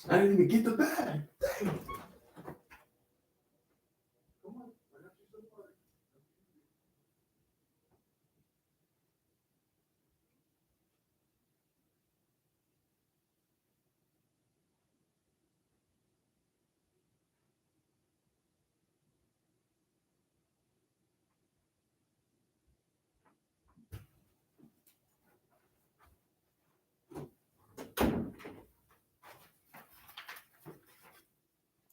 I didn't even get the bag. Damn. Come on. I got you some water.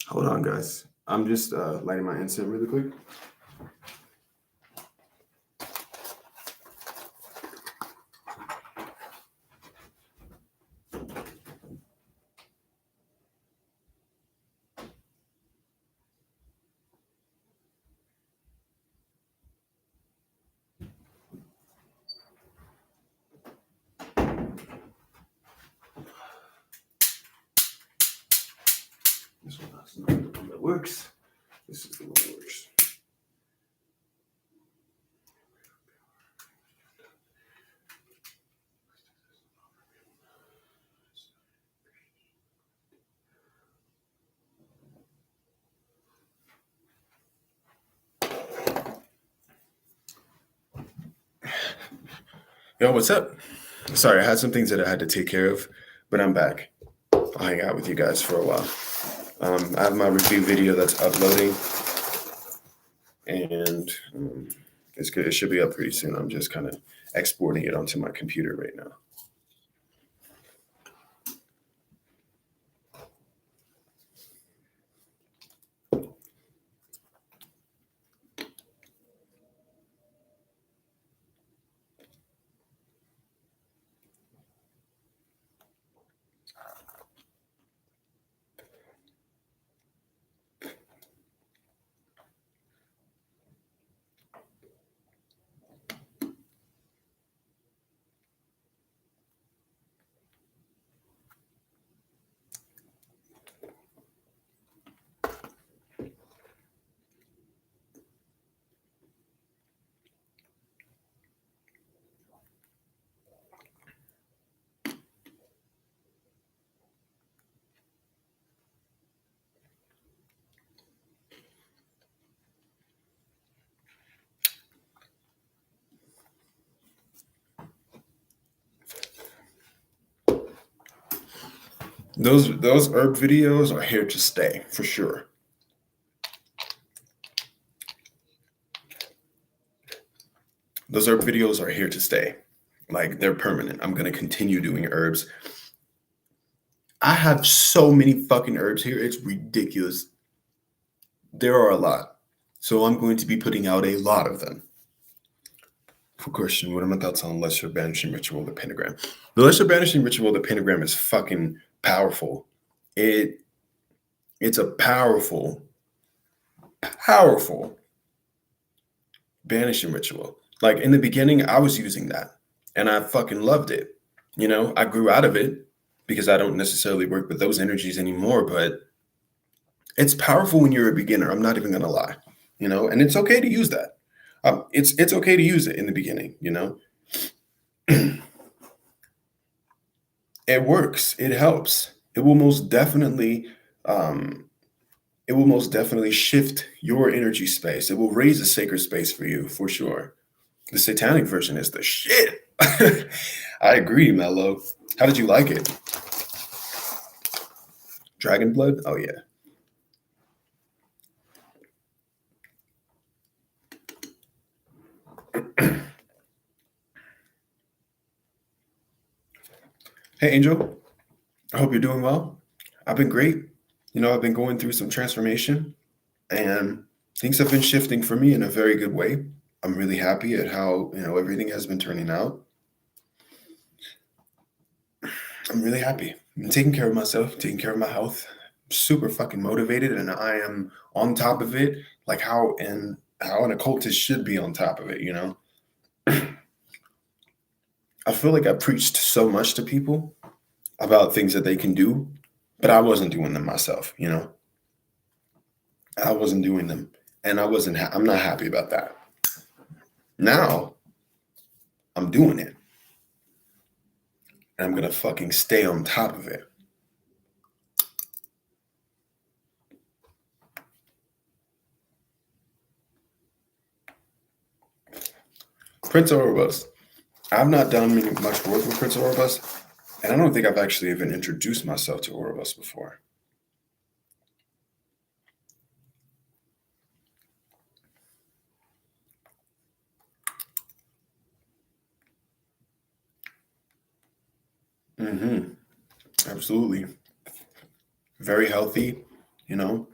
Hold on, guys. I'm just lighting my incense really quick. This one's not the one that works. This is the one that works. Yo, what's up? Sorry, I had some things that I had to take care of, but I'm back. I'll hang out with you guys for a while. I have my review video that's uploading, and it's good. It should be up pretty soon. I'm just kind of exporting it onto my computer right now. Those herb videos are here to stay for sure. Those herb videos are here to stay. Like, they're permanent. I'm gonna continue doing herbs. I have so many fucking herbs here. It's ridiculous. There are a lot. So I'm going to be putting out a lot of them. Quick question: what are my thoughts on Lesser Banishing Ritual, the Pentagram? The Lesser Banishing Ritual, the Pentagram is fucking powerful. It's a powerful banishing ritual. Like, in the beginning, I was using that and I fucking loved it. You know, I grew out of it because I don't necessarily work with those energies anymore, but it's powerful when you're a beginner. I'm not even gonna lie, you know, and it's okay to use that. It's okay to use it in the beginning, you know. It works. It helps. It will most definitely shift your energy space. It will raise a sacred space for you, for sure. The satanic version is the shit. I agree, Mello. How did you like it? Dragon blood? Oh yeah. Hey Angel, I hope you're doing well. I've been great. You know, I've been going through some transformation and things have been shifting for me in a very good way. I'm really happy at how, you know, everything has been turning out. I'm really happy. I'm taking care of myself, taking care of my health. Super fucking motivated, and I am on top of it, like how an occultist should be on top of it, you know? I feel like I preached so much to people about things that they can do, but I wasn't doing them myself, you know? I wasn't doing them, and I'm not happy about that. Now, I'm doing it. And I'm gonna fucking stay on top of it. Prince Orobus. I've not done much work with Prince Orobus, and I don't think I've actually even introduced myself to Orobus before. Mm-hmm. Absolutely. Very healthy, you know.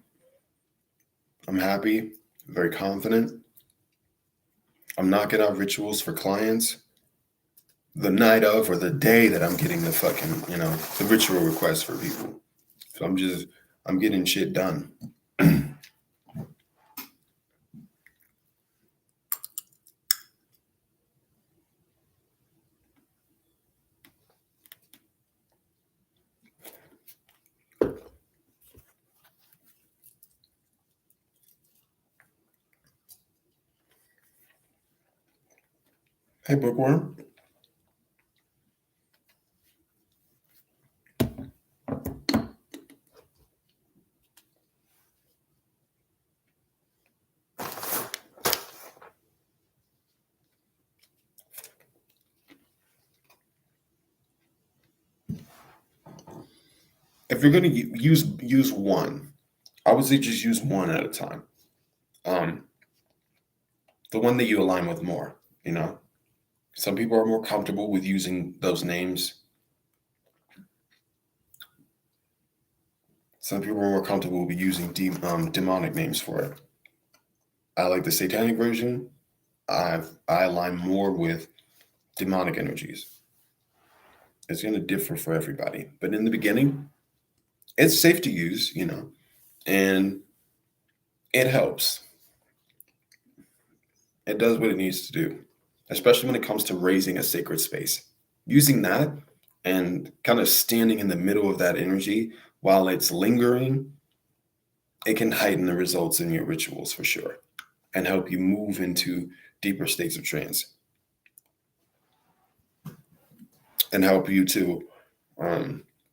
I'm happy, very confident. I'm knocking out rituals for clients the night of or the day that I'm getting the fucking, the ritual request for people. So I'm getting shit done. Hey, Bookworm. If you're gonna use one, I would say just use one at a time. Um, the one that you align with more. Some people are more comfortable with using those names. Some people are more comfortable with using demonic names for it. I like the satanic version. I align more with demonic energies. It's going to differ for everybody, but in the beginning, it's safe to use, and it helps. It does what it needs to do, especially when it comes to raising a sacred space. Using that and kind of standing in the middle of that energy while it's lingering, it can heighten the results in your rituals for sure and help you move into deeper states of trance and help you to,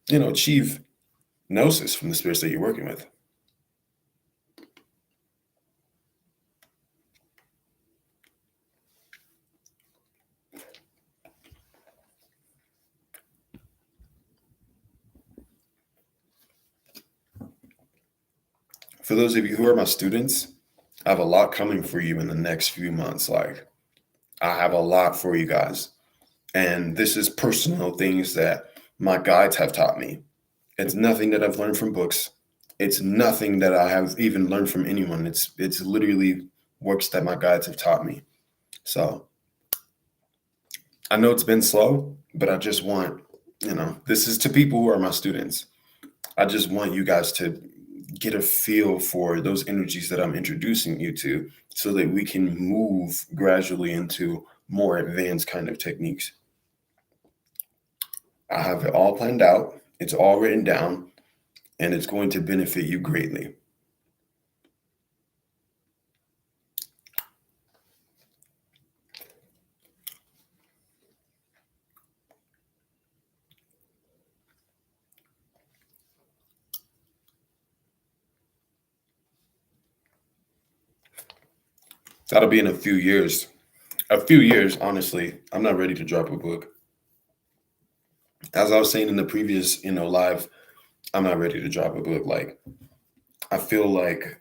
achieve gnosis from the spirits that you're working with. For those of you who are my students, I have a lot coming for you in the next few months. Like, I have a lot for you guys. And this is personal things that my guides have taught me. It's nothing that I've learned from books. It's nothing that I have even learned from anyone. It's literally works that my guides have taught me. So I know it's been slow, but I just want, this is to people who are my students. I just want you guys to get a feel for those energies that I'm introducing you to so that we can move gradually into more advanced kind of techniques. I have it all planned out. It's all written down, and it's going to benefit you greatly. That'll be in a few years. A few years, honestly. I'm not ready to drop a book. As I was saying in the previous, live, I'm not ready to drop a book. Like, I feel like,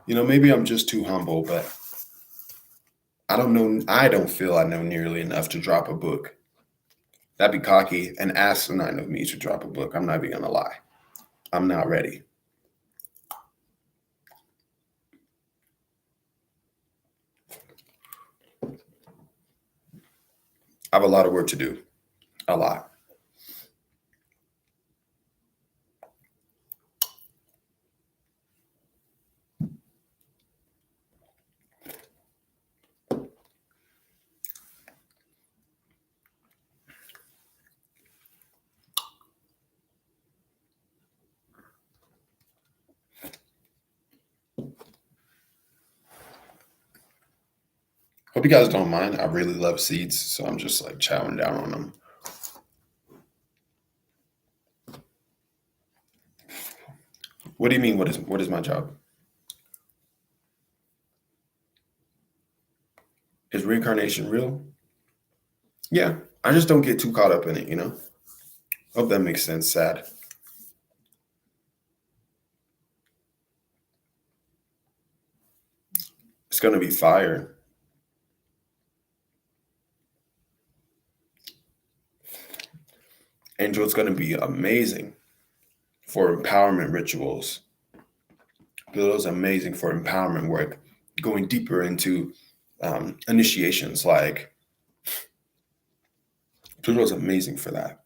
maybe I'm just too humble, but I don't know. I don't feel I know nearly enough to drop a book. That'd be cocky and asinine of me to drop a book. I'm not even gonna lie. I'm not ready. I have a lot of work to do. A lot. Hope you guys don't mind. I really love seeds, so I'm just like chowing down on them. What do you mean? What is my job? Is reincarnation real? Yeah, I just don't get too caught up in it, you know? Hope that makes sense. Sad. It's gonna be fire. Angel, it's gonna be amazing for empowerment rituals. Pluto's amazing for empowerment work, going deeper into initiations. Like Pluto's amazing for that.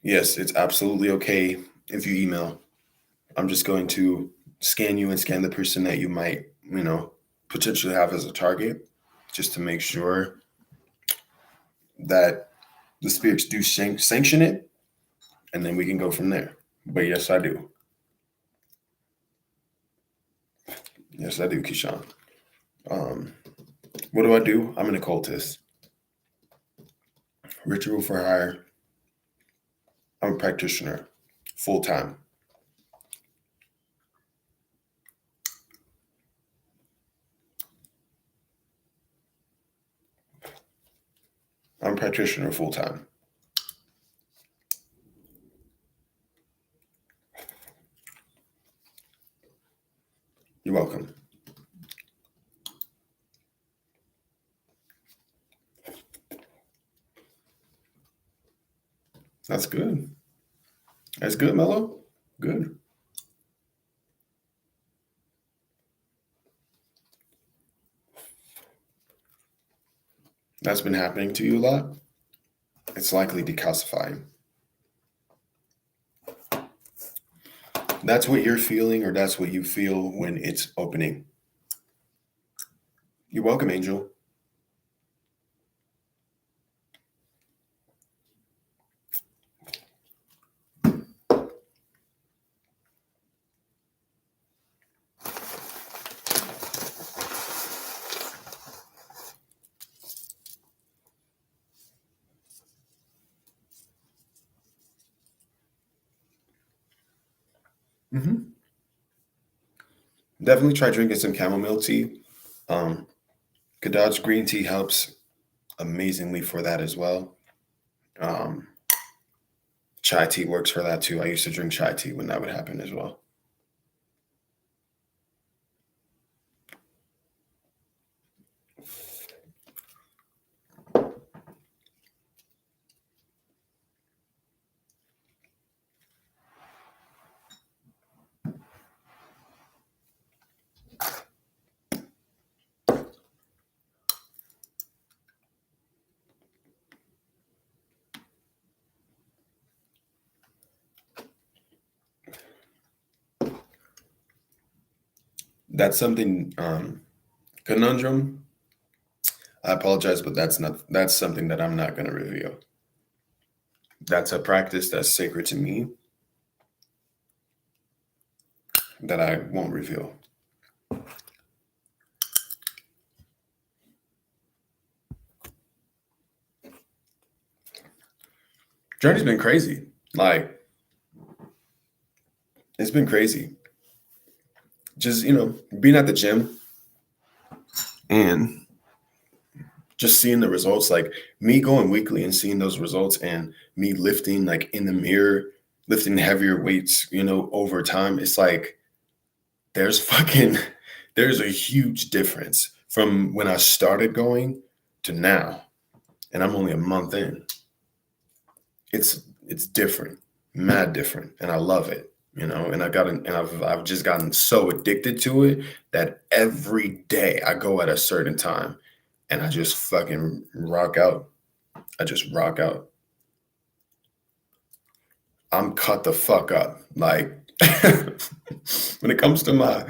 Yes, it's absolutely okay if you email. I'm just going to scan you and scan the person that you might, potentially have as a target, just to make sure that the spirits do sanction it, and then we can go from there. But yes, I do. Yes, I do, Kishan. Um, what do? I'm an occultist. Ritual for hire. I'm a practitioner, full time. I'm a practitioner full time. You're welcome. That's good. That's good, Mello. Good. That's been happening to you a lot. It's likely decalcifying. That's what you're feeling, or that's what you feel when it's opening. You're welcome, Angel. Mm-hmm. Definitely try drinking some chamomile tea. Kadaj green tea helps amazingly for that as well. Um, Chai tea works for that too. I used to drink chai tea when that would happen as well. That's something conundrum. I apologize, but that's something that I'm not going to reveal. That's a practice that's sacred to me that I won't reveal. Journey's been crazy. Like, it's been crazy. Just, being at the gym and just seeing the results, like me going weekly and seeing those results, and me lifting like in the mirror, lifting heavier weights, over time. It's like there's fucking there's a huge difference from when I started going to now, and I'm only a month in. It's different, mad different, and I love it. And I've just gotten so addicted to it that every day I go at a certain time and I just fucking rock out. I just rock out. I'm cut the fuck up. Like when it comes to my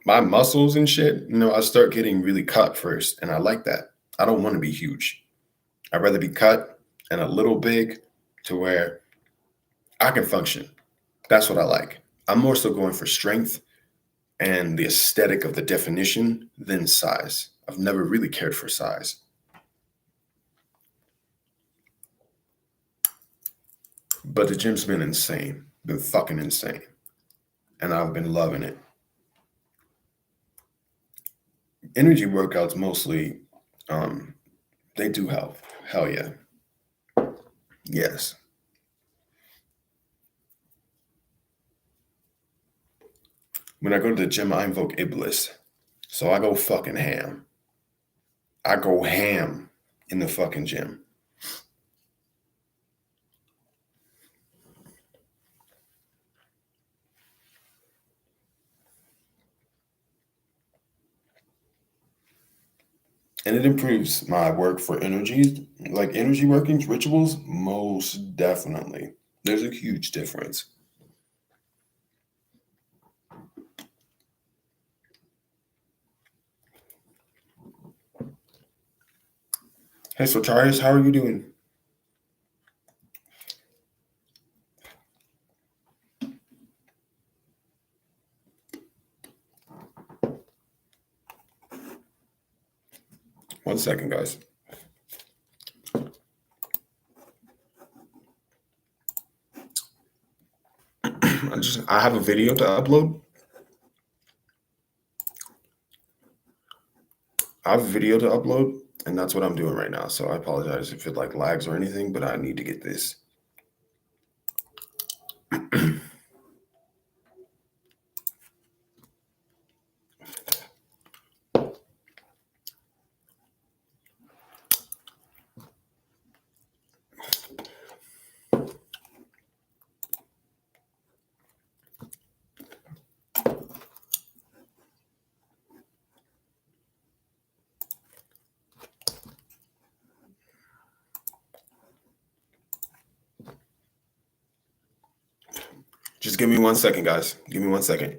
my muscles and shit, I start getting really cut first, and I like that. I don't want to be huge. I'd rather be cut and a little big to where I can function. That's what I like. I'm more so going for strength and the aesthetic of the definition than size. I've never really cared for size. But the gym's been insane. Been fucking insane. And I've been loving it. Energy workouts mostly, they do help. Hell yeah. Yes. When I go to the gym, I invoke Iblis. So I go fucking ham. I go ham in the fucking gym. And it improves my work for energies, like energy working rituals, most definitely. There's a huge difference. Hey, so Tarius, how are you doing? One second, guys. I have a video to upload. I have a video to upload, and that's what I'm doing right now. So I apologize if it like lags or anything, but I need to get this. Just give me 1 second, guys. Give me 1 second.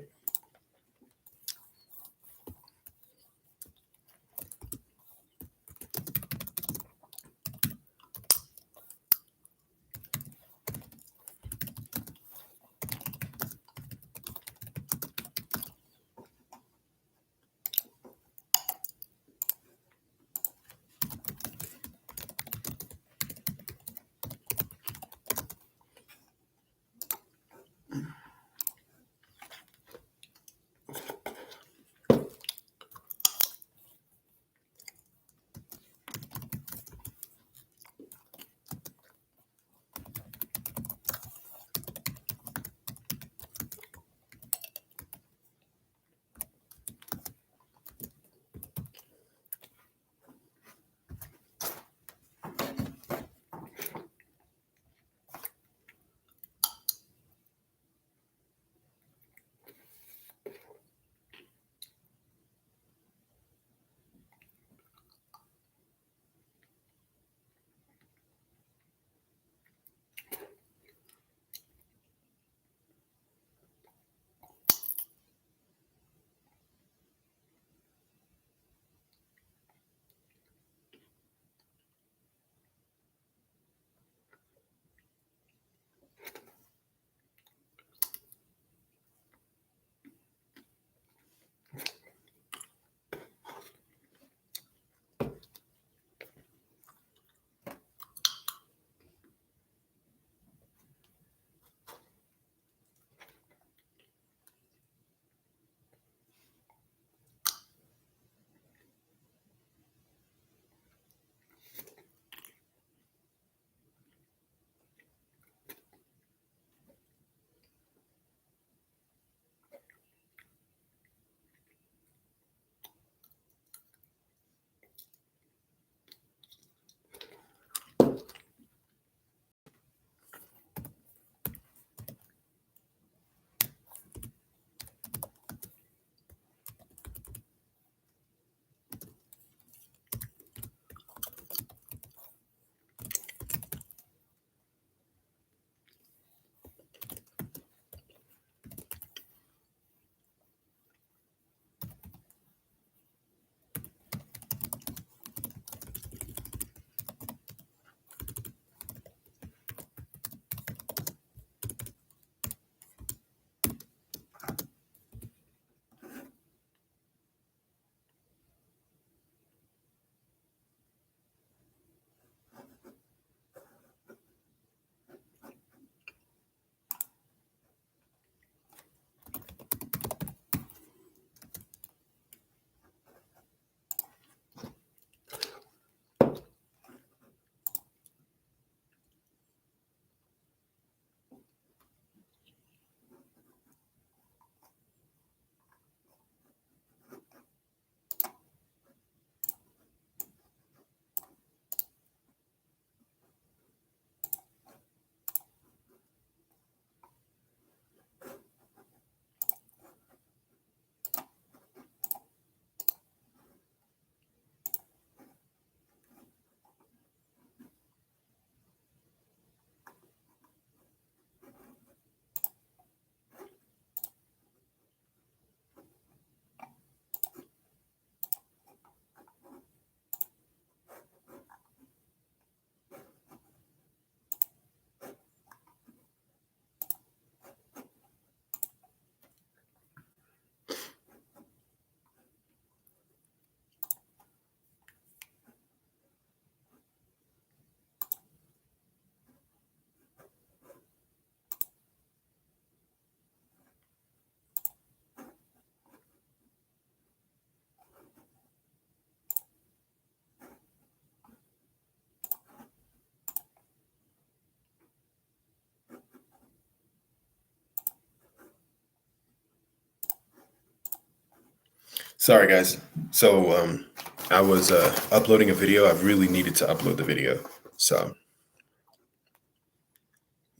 Sorry, guys. So I was uploading a video. I really needed to upload the video. So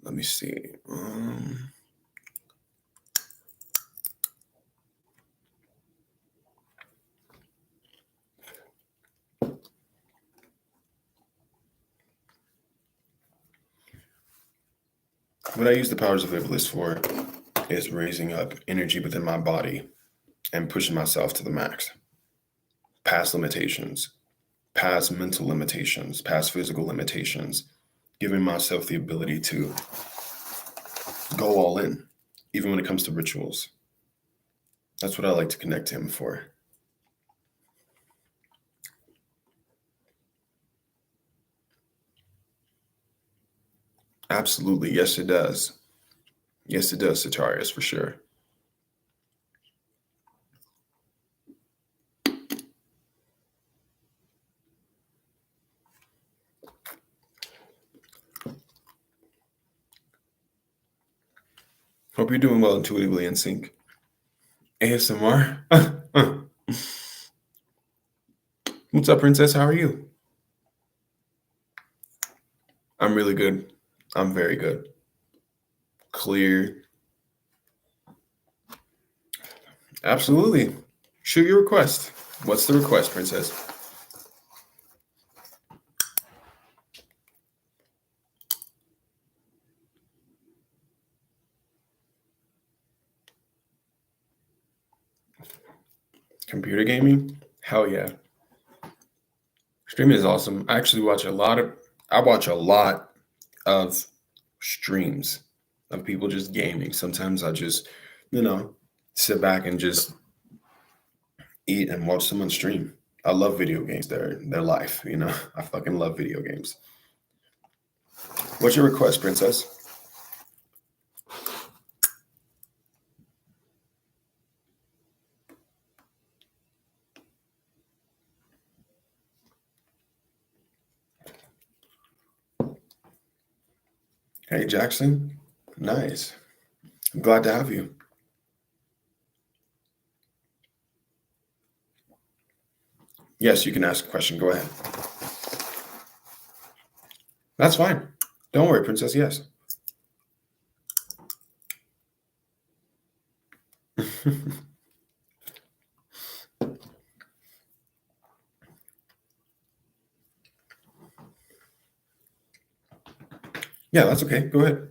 let me see. What I use the powers of Iblis for is raising up energy within my body and pushing myself to the max. Past limitations, past mental limitations, past physical limitations, giving myself the ability to go all in, even when it comes to rituals. That's what I like to connect to him for. Absolutely. Yes, it does. Yes, it does, Satarius, for sure. Hope you're doing well intuitively in sync. ASMR? What's up, Princess? How are you? I'm really good. I'm very good. Clear. Absolutely. Shoot your request. What's the request, Princess? Computer gaming? Hell yeah. Streaming is awesome. I actually watch a lot of streams of people just gaming. Sometimes I just, sit back and just eat and watch someone stream. I love video games. They're life, I fucking love video games. What's your request, Princess? Hey, Jackson. Nice. I'm glad to have you. Yes, you can ask a question. Go ahead. That's fine. Don't worry, Princess. Yes. Yeah, that's okay. Go ahead.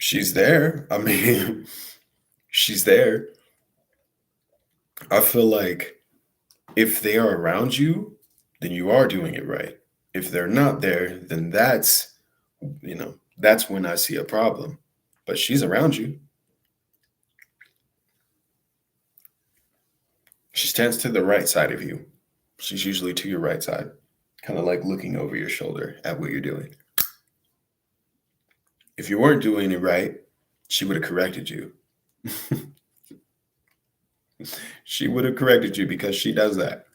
She's there. I mean, she's there. I feel like if they are around you, then you are doing it right. If they're not there, then that's when I see a problem. But she's around you. She stands to the right side of you. She's usually to your right side, kind of like looking over your shoulder at what you're doing. If you weren't doing it right, she would have corrected you. She would have corrected you because she does that.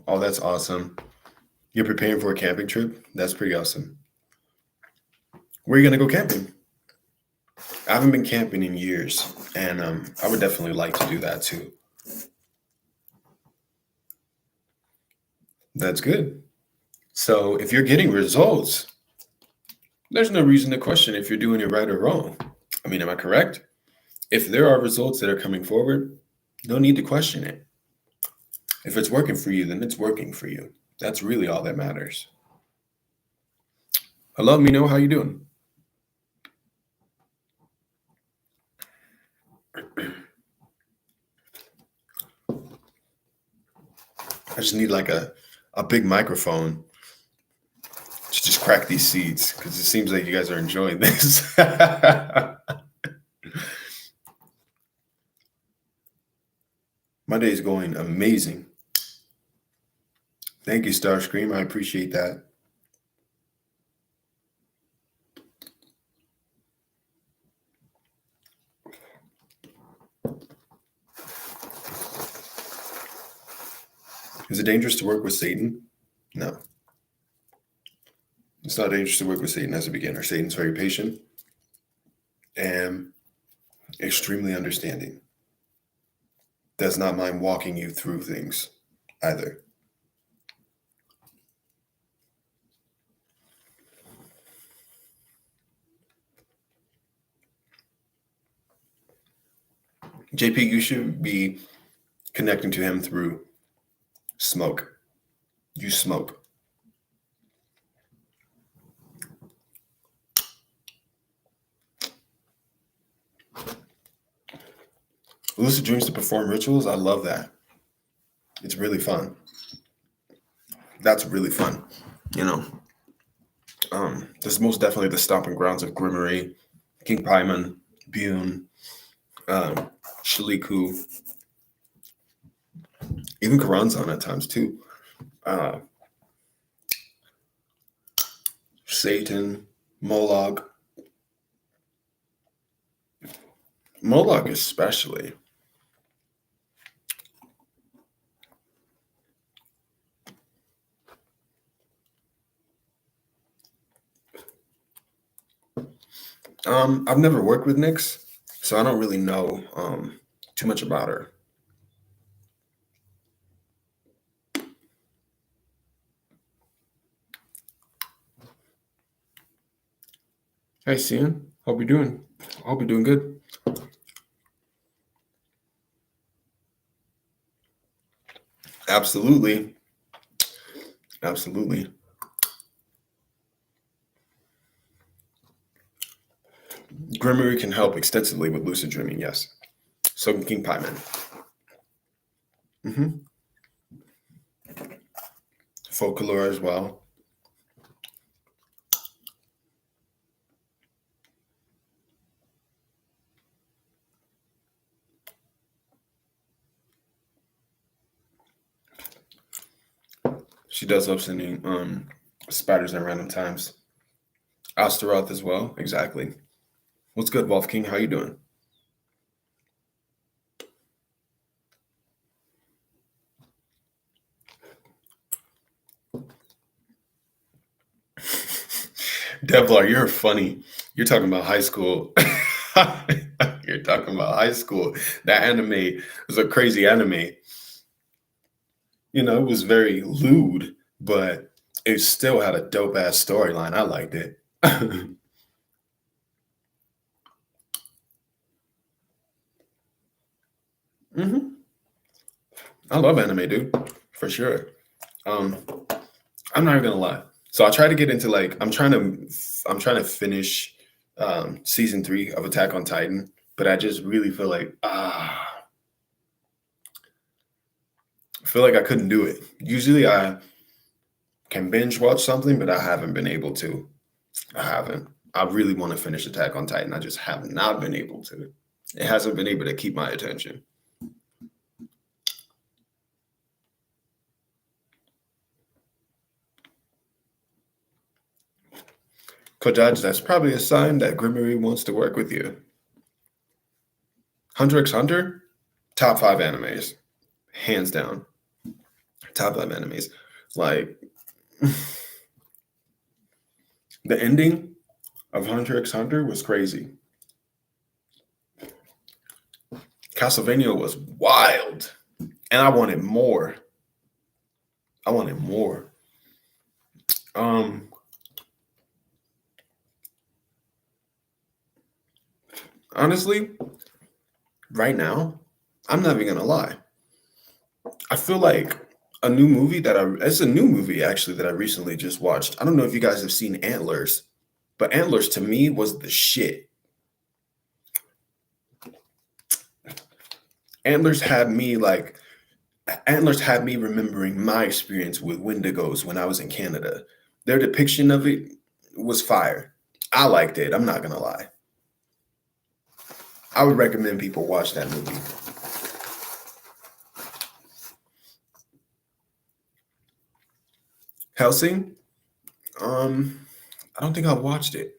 Oh, that's awesome. You're preparing for a camping trip? That's pretty awesome. Where are you going to go camping? I haven't been camping in years, and I would definitely like to do that too. That's good. So if you're getting results, there's no reason to question if you're doing it right or wrong. I mean, am I correct? If there are results that are coming forward, no need to question it. If it's working for you, then it's working for you. That's really all that matters. Hello, Mino. How you doing? I just need like a big microphone to just crack these seeds because it seems like you guys are enjoying this. My day is going amazing. Thank you, Starscream. I appreciate that. Is it dangerous to work with Satan? No. It's not dangerous to work with Satan as a beginner. Satan's very patient and extremely understanding. Does not mind walking you through things either. JP, you should be connecting to him through smoke. You smoke. Lucid dreams to perform rituals. I love that. It's really fun. That's really fun. You know, this is most definitely the stomping grounds of Grimmery, King Paimon, Bune, Shaliku, even Karanzan at times too. Satan, Moloch. Moloch especially. I've never worked with Nyx, so I don't really know too much about her. Hey, Cian. Hope you're doing good. Absolutely. Absolutely. Grimmery can help extensively with lucid dreaming, yes. So can King Paimon. Folklore as well. She does love sending spiders at random times. Astaroth as well, exactly. What's good, Wolf King? How you doing? Devlar, you're funny. You're talking about high school. You're talking about high school. That anime was a crazy anime. You know, it was very lewd, but it still had a dope ass storyline. I liked it. I love anime, dude, for sure. I'm not even gonna lie. So I try to get into like I'm trying to finish season 3 of Attack on Titan, but I just really feel like I feel like I couldn't do it. Usually I can binge watch something, but I haven't been able to. I haven't. I really want to finish Attack on Titan. I just have not been able to. It hasn't been able to keep my attention. Kodaj, that's probably a sign that Grimmery wants to work with you. Hunter x Hunter, top 5 animes, hands down. Top 5 animes. Like the ending of Hunter x Hunter was crazy. Castlevania was wild, and I wanted more. Honestly, right now, I'm not even gonna lie. I feel like it's a new movie actually that I recently just watched. I don't know if you guys have seen Antlers, but Antlers to me was the shit. Antlers had me like Antlers had me remembering my experience with Wendigos when I was in Canada. Their depiction of it was fire. I liked it. I'm not gonna lie. I would recommend people watch that movie. Helsing. I don't think I watched it.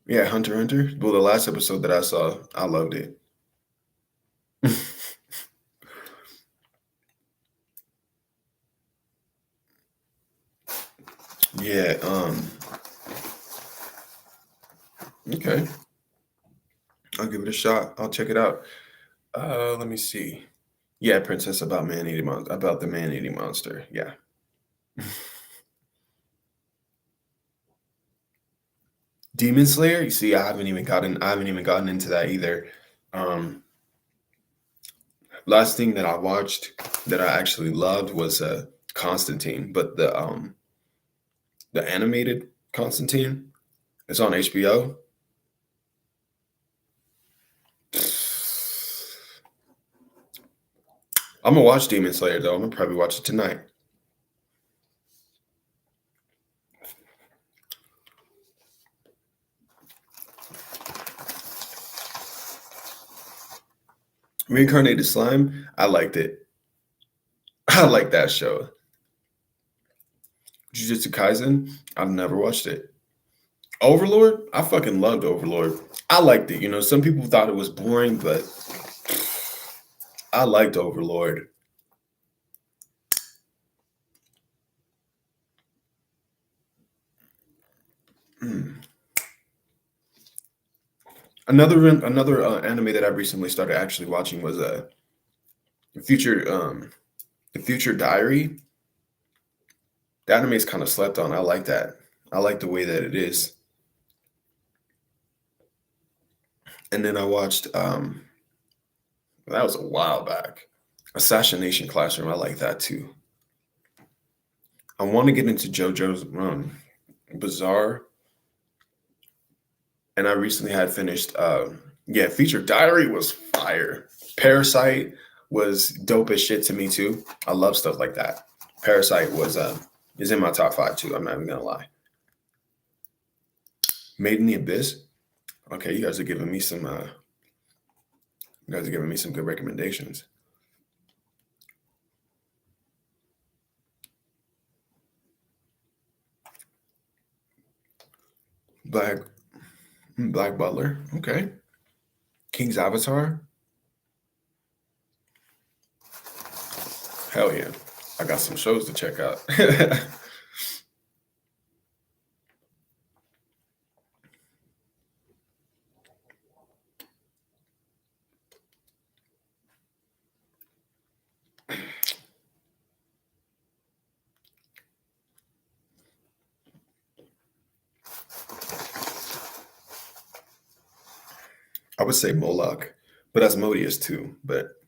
Yeah, Hunter x Hunter. Well, the last episode that I saw, I loved it. Yeah. Okay. I'll give it a shot. I'll check it out. Let me see. Yeah, Princess about the man-eating monster. Yeah. Demon Slayer. You see, I haven't even gotten into that either. Um, Last thing that I watched that I actually loved was Constantine, but the animated Constantine. It's on HBO. I'm gonna watch Demon Slayer though. I'm gonna probably watch it tonight. Reincarnated Slime. I liked it. I like that show. Jujutsu Kaisen. I've never watched it. Overlord. I fucking loved Overlord. I liked it. You know, some people thought it was boring, but I liked Overlord. Mm. Another anime that I recently started actually watching was Future the Future Diary. The anime is kind of slept on. I like that. I like the way that it is. And then I watched that was a while back. Assassination Classroom. I like that too. I want to get into JoJo's Bizarre, and I recently had finished. Yeah, Feature Diary was fire. Parasite was dope as shit to me too. I love stuff like that. Parasite was is in my top five too. I'm not even gonna lie. Made in the Abyss. Okay, you guys are giving me some. You guys are giving me some good recommendations. Black Black Butler. Okay. King's Avatar. Hell yeah. I got some shows to check out. I would say Moloch, but Asmodeus too, but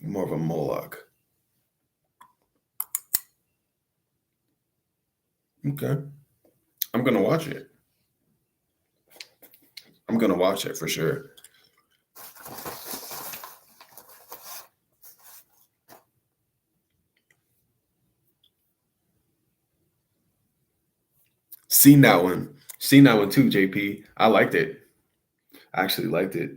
more of a Moloch. Okay. I'm gonna watch it. I'm gonna watch it for sure. Seen that one. Seen that one too, JP. I liked it. I actually liked it.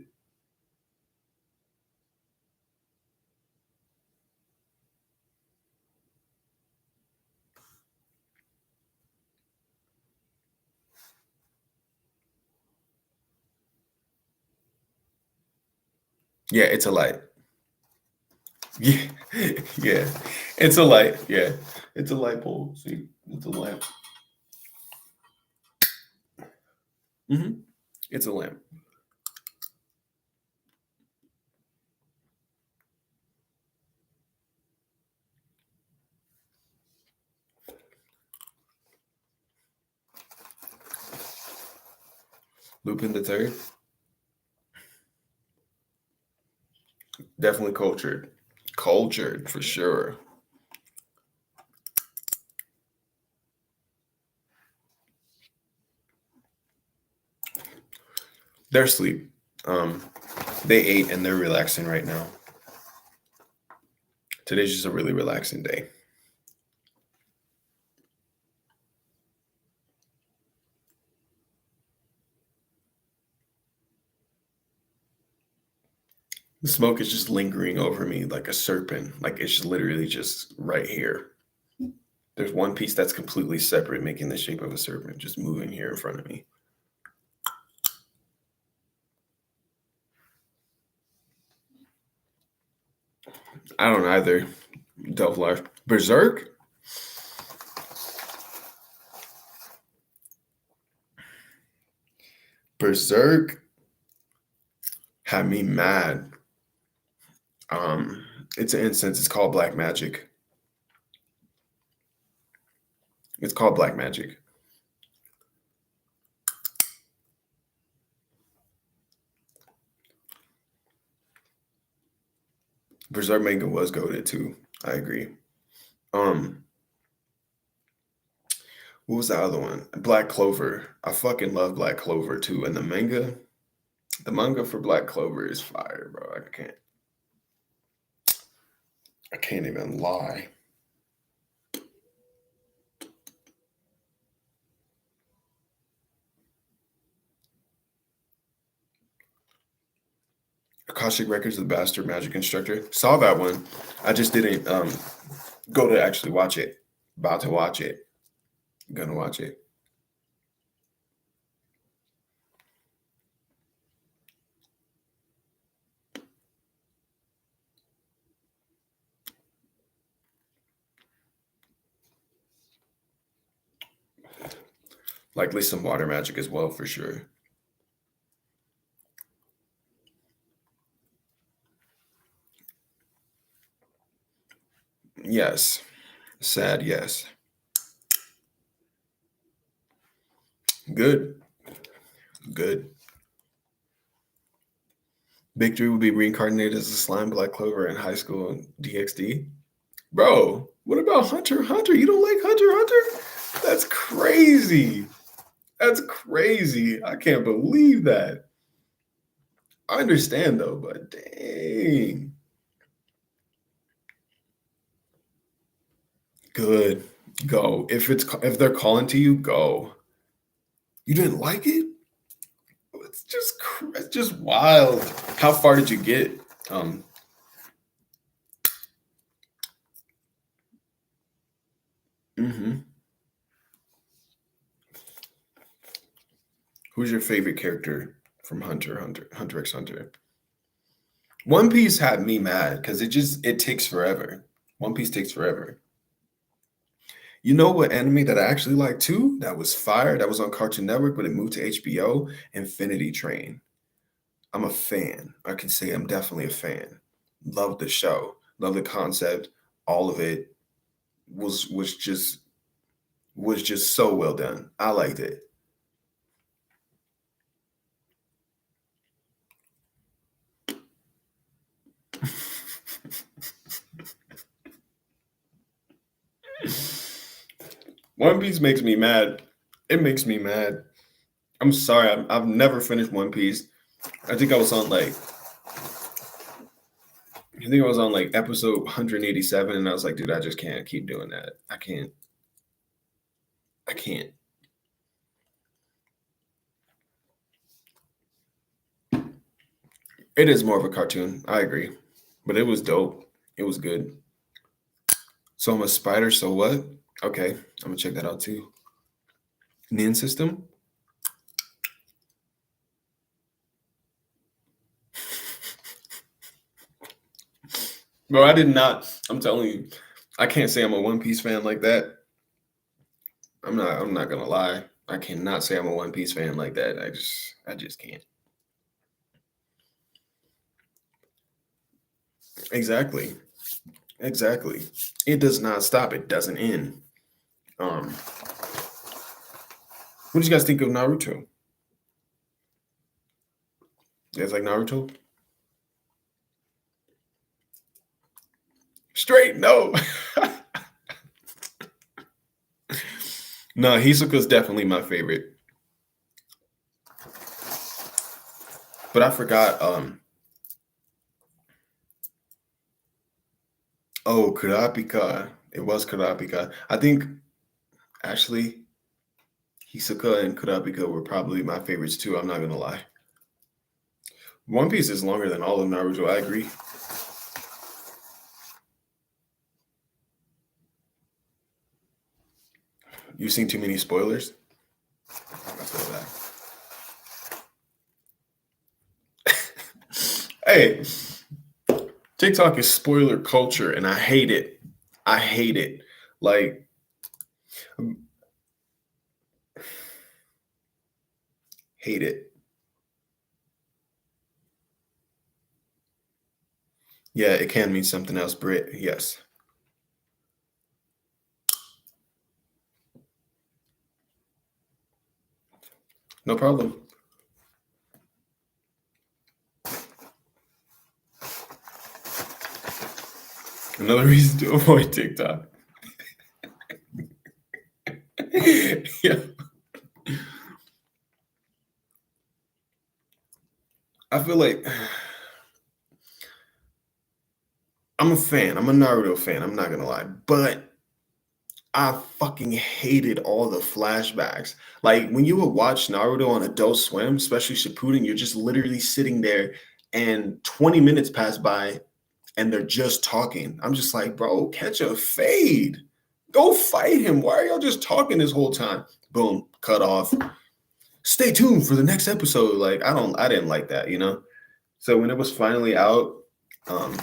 Yeah, it's a light. Yeah, yeah. It's a light. Yeah. It's a light pole. See, it's a lamp. It's a lamp. Lupin the Third. Definitely cultured. Cultured for sure. They're asleep. They ate and they're relaxing right now. Today's just a really relaxing day. The smoke is just lingering over me like a serpent. Like it's just literally just right here. There's one piece that's completely separate, making the shape of a serpent, just moving here in front of me. I don't either. Delve life. Berserk? Berserk had me mad. It's an incense. It's called black magic. It's called black magic. Berserk manga was goated too. I agree. What was the other one? Black Clover. I fucking love Black Clover too. And the manga for Black Clover is fire, bro. I can't even lie. Akashic Records of the Bastard Magic Instructor. Saw that one. I just didn't go to actually watch it. About to watch it. Gonna watch it. Likely some water magic as well, for sure. Yes. Sad, yes. Good. Good. Victory will be reincarnated as a slime Black Clover in high school in DxD. Bro, what about Hunter x Hunter? You don't like Hunter x Hunter? That's crazy. That's crazy. I can't believe that. I understand though, but dang. Good. Go. If they're calling to you, go. You didn't like it? It's just wild. How far did you get? Who's your favorite character from Hunter x Hunter? One Piece had me mad because it takes forever. One Piece takes forever. You know what anime that I actually like too? That was fire. That was on Cartoon Network, but it moved to HBO. Infinity Train. I'm a fan. I can say I'm definitely a fan. Love the show. Love the concept. All of it was just so well done. I liked it. One Piece makes me mad. It makes me mad. I'm sorry. I've never finished One Piece. I think I was on episode 187, and I was like, dude, I just can't keep doing that. I can't. It is more of a cartoon. I agree. But it was dope. It was good. So I'm a spider, so what? Okay, I'm gonna check that out too. Nin system? Bro, I did not. I'm telling you, I can't say I'm a One Piece fan like that. I'm not gonna lie. I cannot say I'm a One Piece fan like that. I just can't. Exactly. It does not stop. It doesn't end. What do you guys think of Naruto? You guys like Naruto? Straight no. No, Hisoka's definitely my favorite. But I forgot. Oh, Kurapika. It was Kurapika. I think actually Hisoka and Kurapika were probably my favorites too. I'm not gonna lie. One Piece is longer than all of Naruto. I agree. You've seen too many spoilers. I feel that. Hey, TikTok is spoiler culture, and I hate it. I hate it. Like, hate it. Yeah, it can mean something else, Brit. Yes. No problem. Another reason to avoid TikTok. Yeah. I feel like I'm a fan. I'm a Naruto fan. I'm not gonna lie, but I fucking hated all the flashbacks. Like when you would watch Naruto on Adult Swim, especially Shippuden, you're just literally sitting there, and 20 minutes pass by, and they're just talking. I'm just like, bro, catch a fade. Go fight him. Why are y'all just talking this whole time? Boom, cut off. Stay tuned for the next episode. Like I didn't like that, you know. So when it was finally out, um,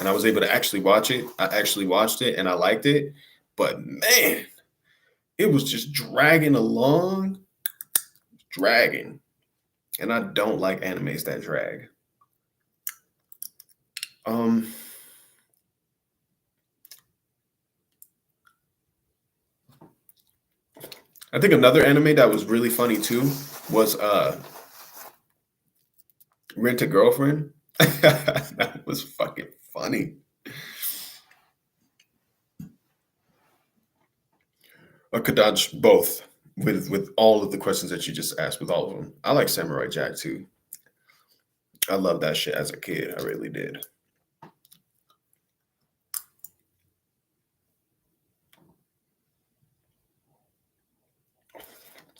and I was able to actually watch it, I actually watched it and I liked it. But man, it was just dragging along, dragging. And I don't like animes that drag. Um, I think another anime that was really funny too was Rent a Girlfriend. That was fucking funny. I could dodge both with all of the questions that you just asked, with all of them. I like Samurai Jack too. I love that shit as a kid. I really did.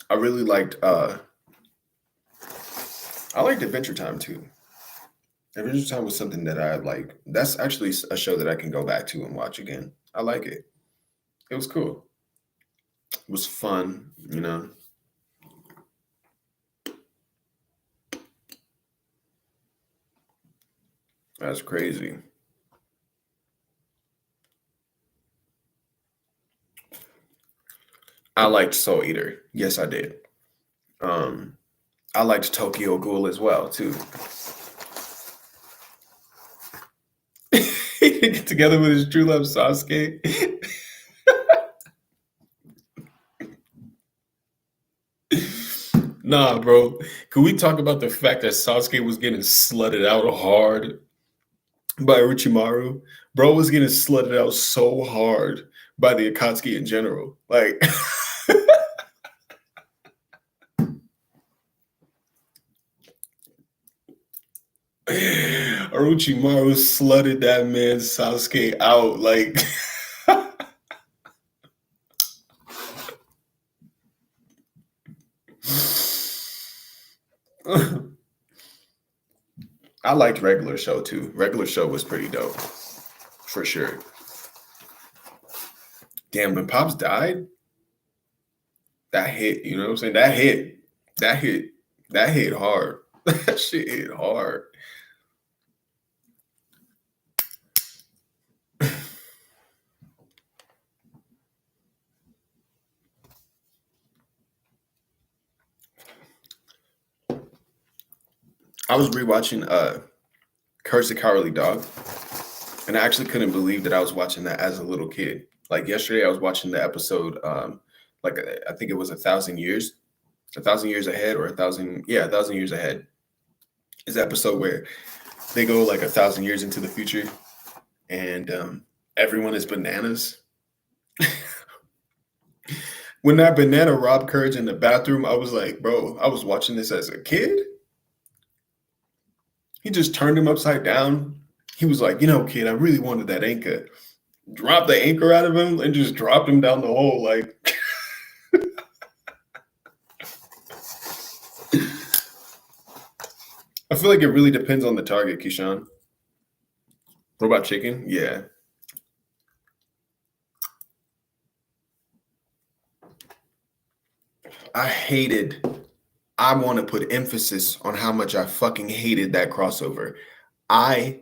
I really liked I liked Adventure Time too. Adventure Time was something that I like. That's actually a show that I can go back to and watch again. I like it. It was cool. It was fun, you know. That's crazy. I liked Soul Eater. Yes, I did. Um, I liked Tokyo Ghoul as well too. He didn't get together with his true love Sasuke. Nah, bro. Can we talk about the fact that Sasuke was getting slutted out hard by Orochimaru? Bro was getting slutted out so hard by the Akatsuki in general. Like Orochimaru slutted that man Sasuke out. Like I liked Regular Show too. Regular Show was pretty dope. For sure. Damn, when Pops died, that hit, you know what I'm saying? That hit. That hit. That hit hard. That shit hit hard. I was rewatching Curse the Cowardly Dog, and I actually couldn't believe that I was watching that as a little kid. Like yesterday, I was watching the episode, like I think it was a thousand years ahead, or a thousand years ahead. Is the episode where they go like a thousand years into the future, and everyone is bananas. When that banana robbed Courage in the bathroom, I was like, bro, I was watching this as a kid. He just turned him upside down. He was like, kid, I really wanted that anchor. Dropped the anchor out of him and just dropped him down the hole. Like, I feel like it really depends on the target, Keyshawn. Robot chicken? Yeah. I want to put emphasis on how much I fucking hated that crossover. I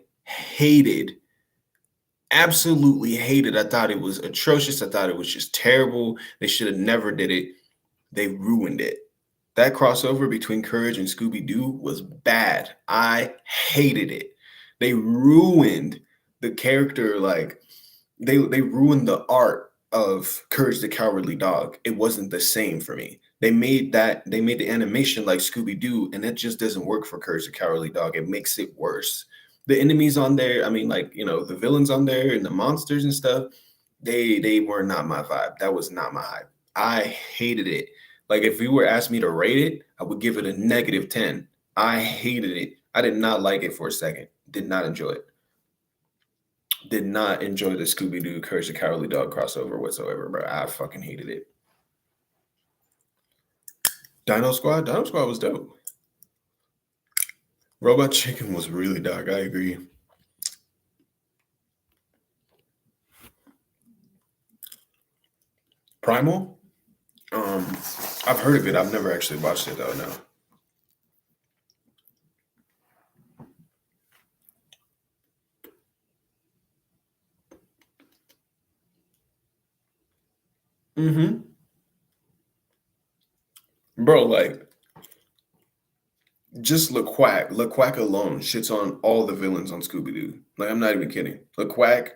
absolutely hated. I thought it was atrocious. I thought it was just terrible. They should have never did it. They ruined it. That crossover between Courage and Scooby-Doo was bad. I hated it. They ruined the character, like they ruined the art of Courage the Cowardly Dog. It wasn't the same for me. They made the animation like Scooby-Doo, and it just doesn't work for Courage the Cowardly Dog. It makes it worse. The enemies on there, I mean, like, the villains on there and the monsters and stuff, they were not my vibe. That was not my hype. I hated it. Like, if you were asked me to rate it, I would give it a -10. I hated it. I did not like it for a second. Did not enjoy it. Did not enjoy the Scooby-Doo Courage the Cowardly Dog crossover whatsoever, bro. I fucking hated it. Dino Squad was dope. Robot Chicken was really dark. I agree. Primal? I've heard of it. I've never actually watched it though, no. Mm-hmm. Bro, like, just LeQuack. LeQuack alone shits on all the villains on Scooby-Doo. Like, I'm not even kidding. LeQuack,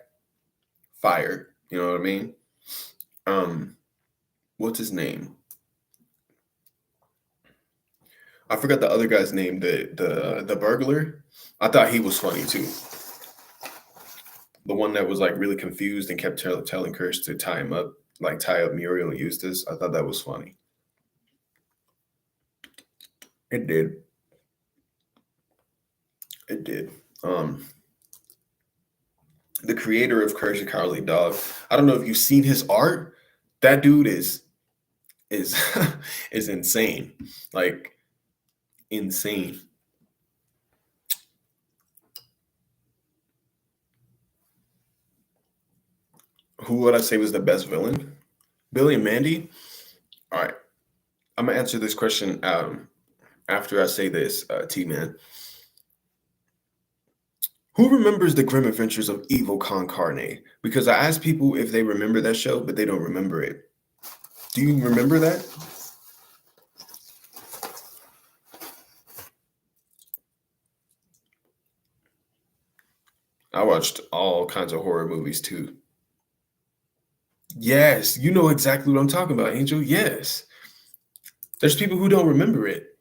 fire. You know what I mean? What's his name? I forgot the other guy's name. The burglar. I thought he was funny too. The one that was like really confused and kept telling Kirsch to tie him up, like tie up Muriel and Eustace. I thought that was funny. It did. It did. The creator of Courage the Cowardly Dog. I don't know if you've seen his art. That dude is is insane. Like, insane. Who would I say was the best villain? Billy and Mandy? All right. I'm gonna answer this question after I say this, T-Man. Who remembers the grim adventures of Evil Con Carne? Because I asked people if they remember that show, but they don't remember it. Do you remember that? I watched all kinds of horror movies too. Yes, you know exactly what I'm talking about, Angel. Yes. There's people who don't remember it.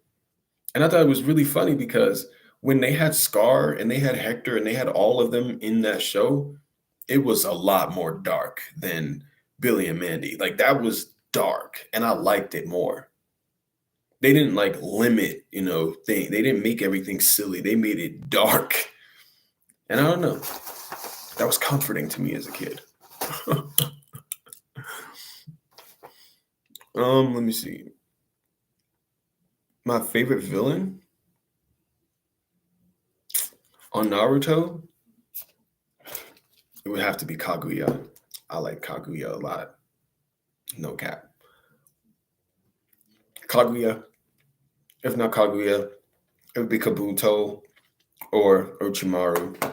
And I thought it was really funny because when they had Scar and they had Hector and they had all of them in that show, it was a lot more dark than Billy and Mandy. Like, that was dark and I liked it more. They didn't like limit, thing. They didn't make everything silly. They made it dark. And I don't know. That was comforting to me as a kid. Let me see. My favorite villain on Naruto, it would have to be Kaguya. I like Kaguya a lot. No cap. Kaguya. If not Kaguya, it would be Kabuto or Orochimaru.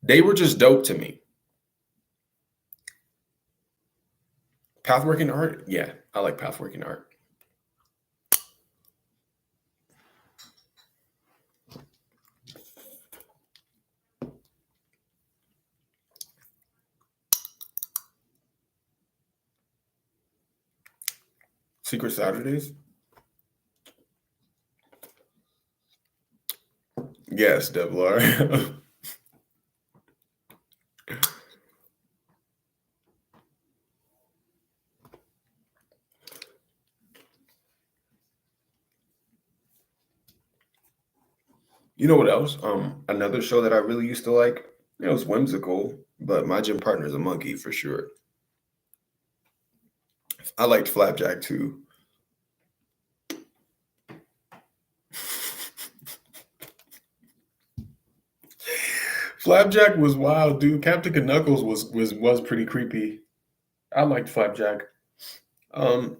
They were just dope to me. Pathworking art? Yeah, I like pathworking art. Secret Saturdays? Yes, Devlar. You know what else? Another show that I really used to like. It's whimsical, but my gym partner is a monkey for sure. I liked Flapjack too. Flapjack was wild, dude. Captain Knuckles was pretty creepy. I liked Flapjack. Um,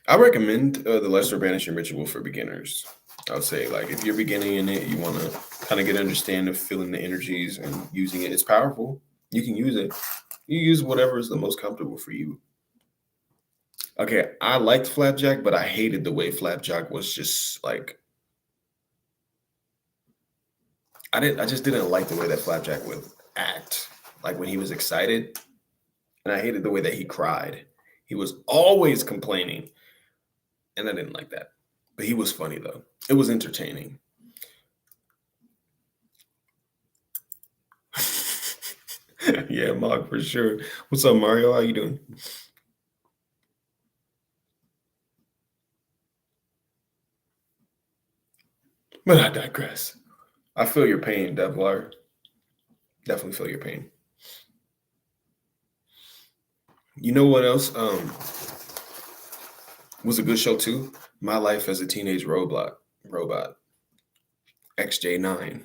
I recommend the Lesser Banishing Ritual for beginners. I would say, like, if you're beginning in it, you want to kind of get an understanding of feeling the energies and using it. It's powerful. You can use it. You use whatever is the most comfortable for you. Okay, I liked Flapjack, but I hated the way Flapjack was just like I just didn't like the way that Flapjack would act. Like when he was excited, and I hated the way that he cried. He was always complaining, and I didn't like that. But he was funny though. It was entertaining. Yeah, Mog for sure. What's up, Mario? How you doing? But I digress. I feel your pain, Devlar. Definitely feel your pain. You know what else was a good show too? My Life as a Teenage Robot. XJ9.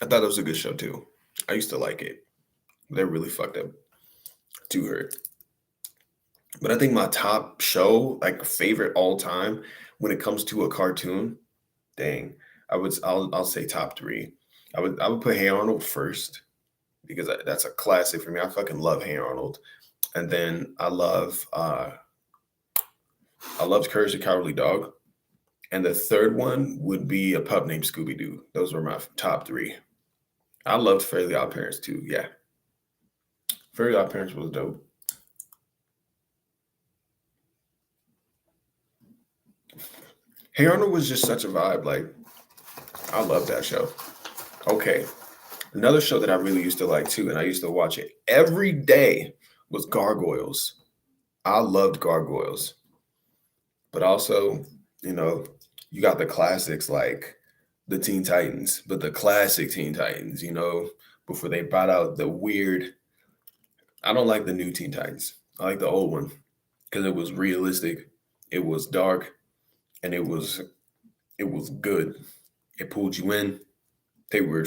I thought it was a good show too. I used to like it. They're really fucked up to her. But I think my top show, like favorite all time, when it comes to a cartoon, dang, I'll say top three. I would put Hey Arnold first because that's a classic for me. I fucking love Hey Arnold, and then I loved Courage the Cowardly Dog, and the third one would be A Pup Named Scooby Doo. Those were my top three. I loved Fairly Odd Parents too. Yeah, Fairly Odd Parents was dope. Hey Arnold was just such a vibe. Like I love that show. Okay, another show that I really used to like too, and I used to watch it every day was Gargoyles. I loved Gargoyles, but also, you know, you got the classics like the Teen Titans, but the classic Teen Titans, before they brought out the weird. I don't like the new Teen Titans. I like the old one because it was realistic, it was dark, and it was good. It pulled you in. They were.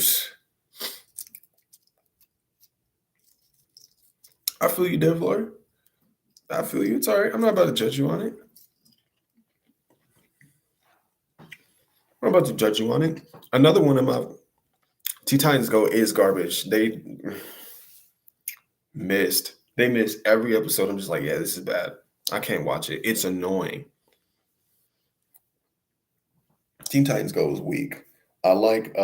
I feel you, Devlor. I feel you. It's all right. I'm not about to judge you on it. I'm not about to judge you on it. Another one of my Teen Titans Go is garbage. They missed every episode. I'm just like, yeah, this is bad. I can't watch it. It's annoying. Teen Titans Go is weak. I like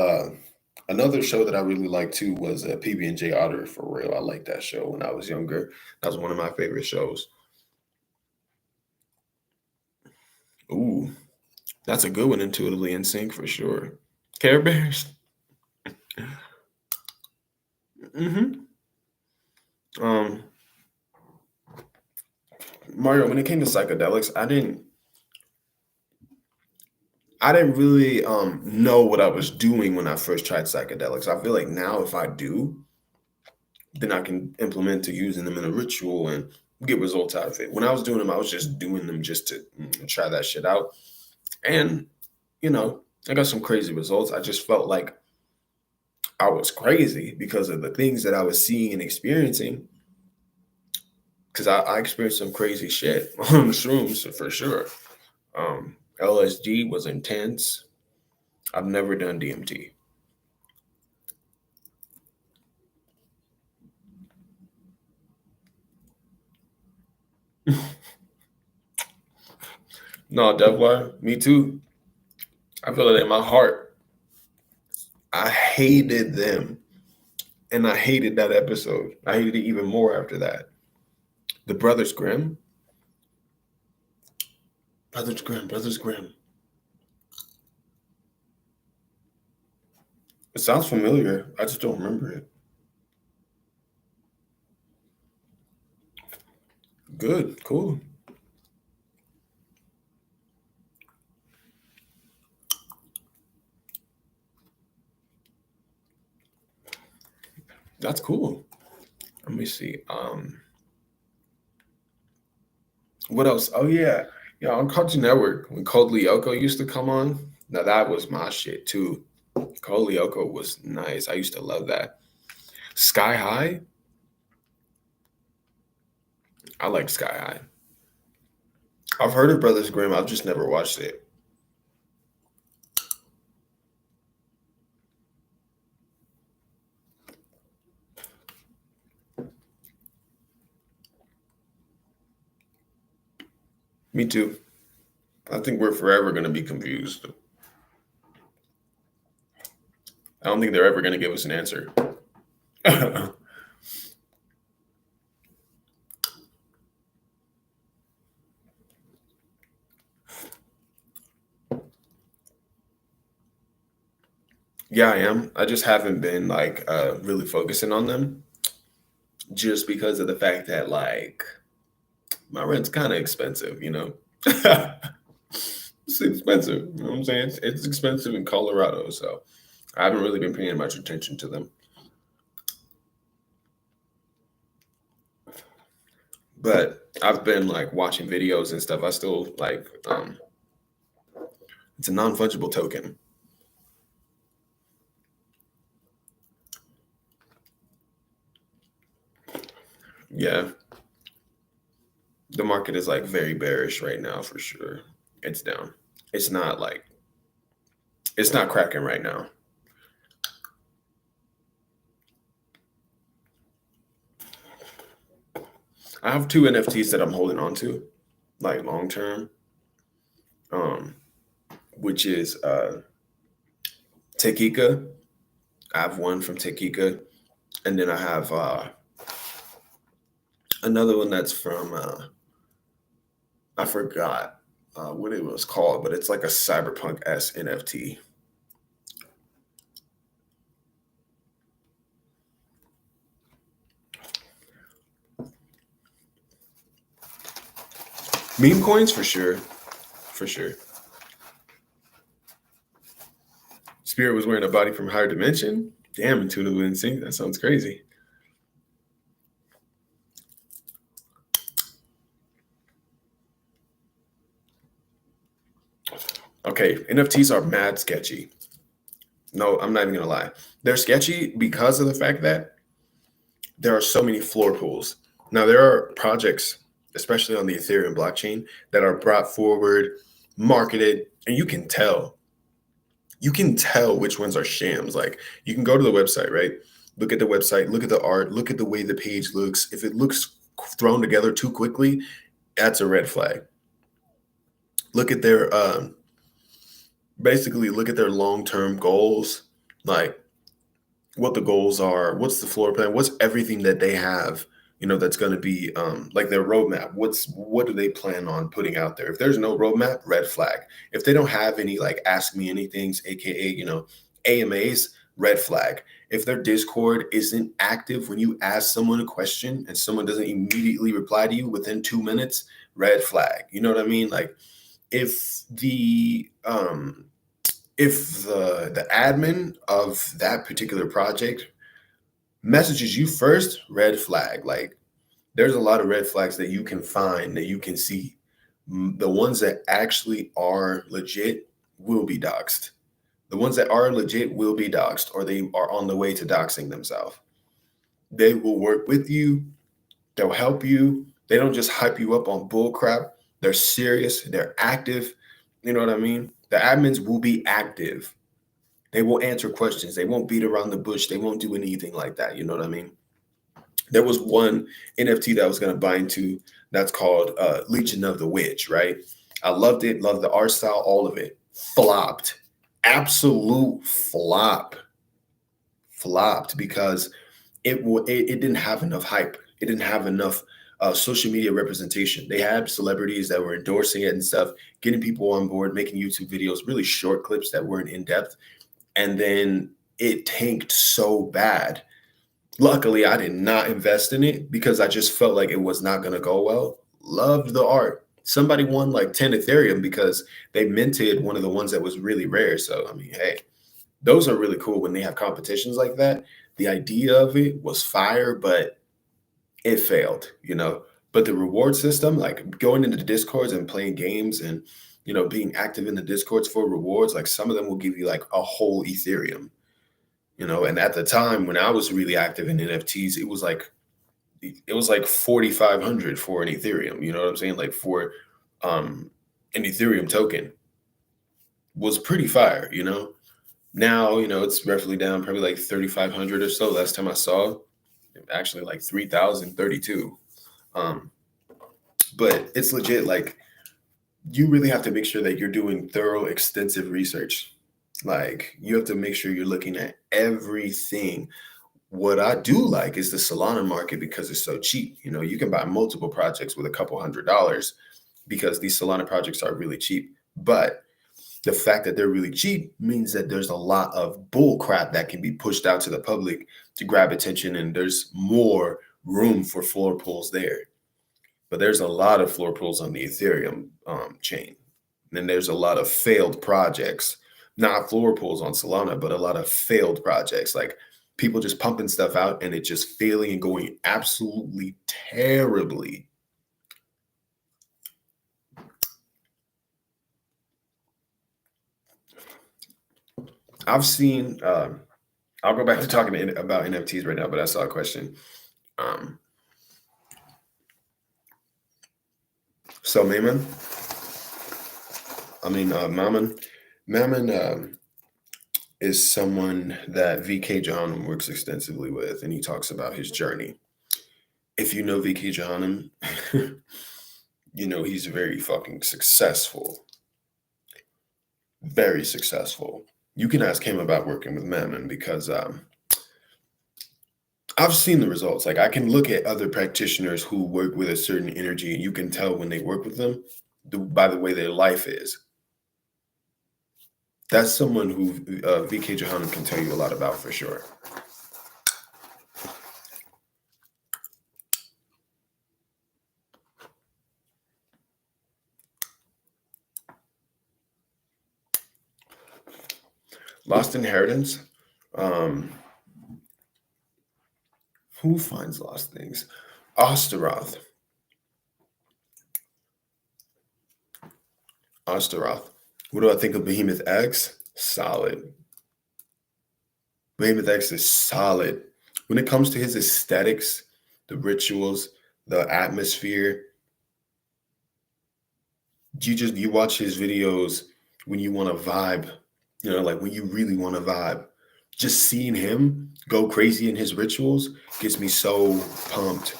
another show that I really liked too was PB&J Otter for real. I liked that show when I was younger. That was one of my favorite shows. Ooh, that's a good one. Intuitively in sync for sure. Care Bears. Mm-hmm. Um, Mario, when it came to psychedelics, I didn't really know what I was doing when I first tried psychedelics. I feel like now if I do, then I can implement to using them in a ritual and get results out of it. When I was doing them, I was just doing them just to try that shit out. And, I got some crazy results. I just felt like I was crazy because of the things that I was seeing and experiencing. Because I experienced some crazy shit on shrooms for sure. LSD was intense. I've never done DMT. No, Devlar, me too. I feel it in my heart. I hated them. And I hated that episode. I hated it even more after that. The Brothers Grimm. Brothers Grimm. Brothers Grimm. It sounds familiar. I just don't remember it. Good. Cool. That's cool. Let me see. What else? Oh yeah. Yeah, on Cartoon Network, when Code Lyoko used to come on, now that was my shit too. Code Lyoko was nice. I used to love that. Sky High, I like Sky High. I've heard of Brothers Grimm, I've just never watched it. Me too. I think we're forever going to be confused. I don't think they're ever going to give us an answer. Yeah, I am. I just haven't been like really focusing on them just because of the fact that like my rent's kind of expensive, you know. It's expensive. You know what I'm saying? It's expensive in Colorado, so I haven't really been paying much attention to them. But I've been like watching videos and stuff. I still like it's a non-fungible token. Yeah, the market is like very bearish right now for sure. It's down. It's not like it's not cracking right now. I have two NFTs that I'm holding on to, like long term, um, which is Tekika. I have one from Tekika, and then I have another one that's from I forgot what it was called, but it's like a cyberpunk s NFT. Meme coins for sure, for sure. Spirit was wearing a body from higher dimension. Damn, intuitive instinct. That sounds crazy. Okay, NFTs are mad sketchy. No, I'm not even gonna lie. They're sketchy because of the fact that there are so many floor pools. Now there are projects, especially on the Ethereum blockchain, that are brought forward, marketed, and you can tell. You can tell which ones are shams. Like you can go to the website, right? Look at the website, look at the art, look at the way the page looks. If it looks thrown together too quickly, that's a red flag. Look at their basically look at their long-term goals, like what the goals are, what's the floor plan, what's everything that they have, that's going to be like their roadmap. What do they plan on putting out there? If there's no roadmap, red flag. If they don't have any like ask me anythings, aka AMAs, red flag. If their Discord isn't active when you ask someone a question and someone doesn't immediately reply to you within 2 minutes, red flag. You know what I mean? Like if the admin of that particular project messages you first, red flag. Like there's a lot of red flags that you can find, that you can see. The ones that actually are legit will be doxxed. The ones that are legit will be doxxed, or they are on the way to doxing themselves. They will work with you. They'll help you. They don't just hype you up on bull crap. They're serious. They're active. You know what I mean? The admins will be active. They will answer questions. They won't beat around the bush. They won't do anything like that. You know what I mean? There was one NFT that I was going to buy into that's called Legion of the Witch, right? I loved it, loved the art style, all of it. Flopped. Absolute flop. Flopped because it didn't have enough hype. It didn't have enough social media representation. They had celebrities that were endorsing it and stuff, getting people on board, making YouTube videos, really short clips that weren't in depth. And then it tanked so bad. Luckily, I did not invest in it because I just felt like it was not going to go well. Loved the art. Somebody won like 10 Ethereum because they minted one of the ones that was really rare. So, I mean, hey, those are really cool when they have competitions like that. The idea of it was fire, but it failed, you know. But the reward system, like going into the discords and playing games and being active in the discords for rewards, like some of them will give you like a whole Ethereum, and at the time when I was really active in NFTs, it was like 4,500 for an Ethereum. You know what I'm saying? Like for um an Ethereum token was pretty fire, Now, it's roughly down probably like 3,500 or so. Last time I saw, actually like 3,032. Um, but it's legit. Like you really have to make sure that you're doing thorough, extensive research. Like you have to make sure you're looking at everything. What I do like is the Solana market because it's so cheap. You can buy multiple projects with a couple $100s because these Solana projects are really cheap. But the fact that they're really cheap means that there's a lot of bull crap that can be pushed out to the public to grab attention, and there's more room for floor pools there. But there's a lot of floor pools on the Ethereum chain. And then there's a lot of failed projects, not floor pools on Solana, but a lot of failed projects, like people just pumping stuff out and it just failing and going absolutely terribly. I've seen, I'll go back to talking about NFTs right now, but I saw a question. So Mammon, Mammon is someone that VK Johannem works extensively with, and he talks about his journey. If you know VK Johannem, he's very fucking successful. Very successful. You can ask him about working with Mammon because I've seen the results. Like I can look at other practitioners who work with a certain energy, and you can tell when they work with them by the way their life is. That's someone who VK Johannem can tell you a lot about for sure. Lost Inheritance. Who finds lost things? Osteroth. What do I think of Behemoth X? Solid. Behemoth X is solid. When it comes to his aesthetics, the rituals, the atmosphere, you watch his videos when you want to vibe, like when you really want to vibe. Just seeing him go crazy in his rituals gets me so pumped.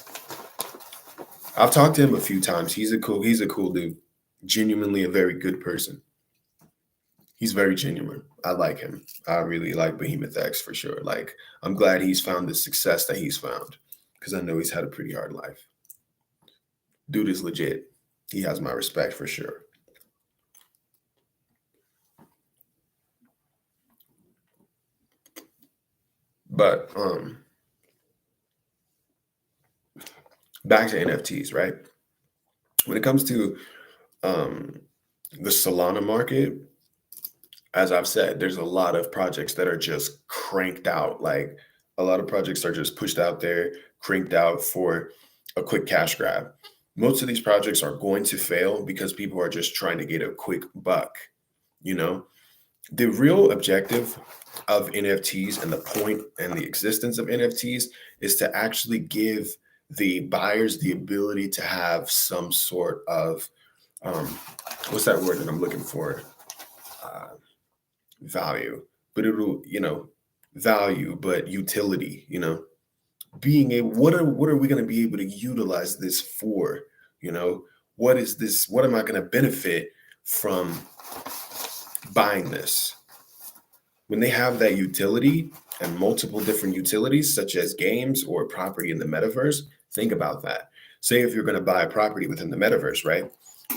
I've talked to him a few times. He's a cool dude. Genuinely a very good person. He's very genuine. I like him. I really like Behemoth X for sure. Like, I'm glad he's found the success that he's found because I know he's had a pretty hard life. Dude is legit. He has my respect for sure. But back to NFTs, right? When it comes to the Solana market, as I've said, there's a lot of projects that are just cranked out. Like a lot of projects are just pushed out there, cranked out for a quick cash grab. Most of these projects are going to fail because people are just trying to get a quick buck. The real objective of NFTs and the point and the existence of NFTs is to actually give the buyers the ability to have some sort of what's that word that I'm looking for? Value, but it'll, value, but utility, being able, what are we going to be able to utilize this for? What is this? What am I going to benefit from buying this? When they have that utility and multiple different utilities, such as games or property in the metaverse, think about that. Say if you're going to buy a property within the metaverse, right?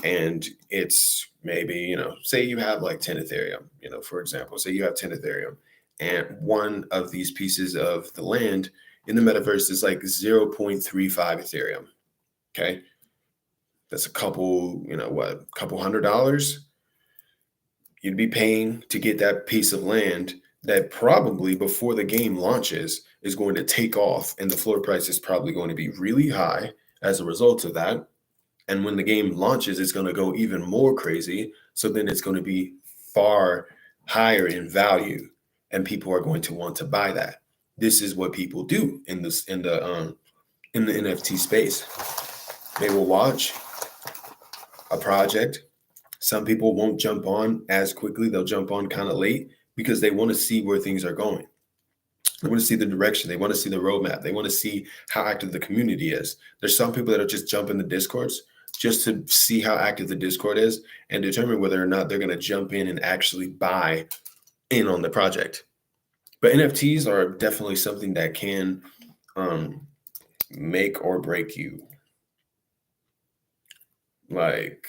And it's maybe, say you have like 10 Ethereum, for example, say you have 10 Ethereum and one of these pieces of the land in the metaverse is like 0.35 Ethereum. Okay. That's a couple, couple $100 you'd be paying to get that piece of land that probably before the game launches is going to take off, and the floor price is probably going to be really high as a result of that. And when the game launches, it's going to go even more crazy. So then it's going to be far higher in value, and people are going to want to buy that. This is what people do in the NFT space. They will watch a project. Some people won't jump on as quickly. They'll jump on kind of late because they want to see where things are going. They want to see the direction. They want to see the roadmap. They want to see how active the community is. There's some people that'll just jump in the Discords just to see how active the Discord is and determine whether or not they're going to jump in and actually buy in on the project. But NFTs are definitely something that can make or break you. Like,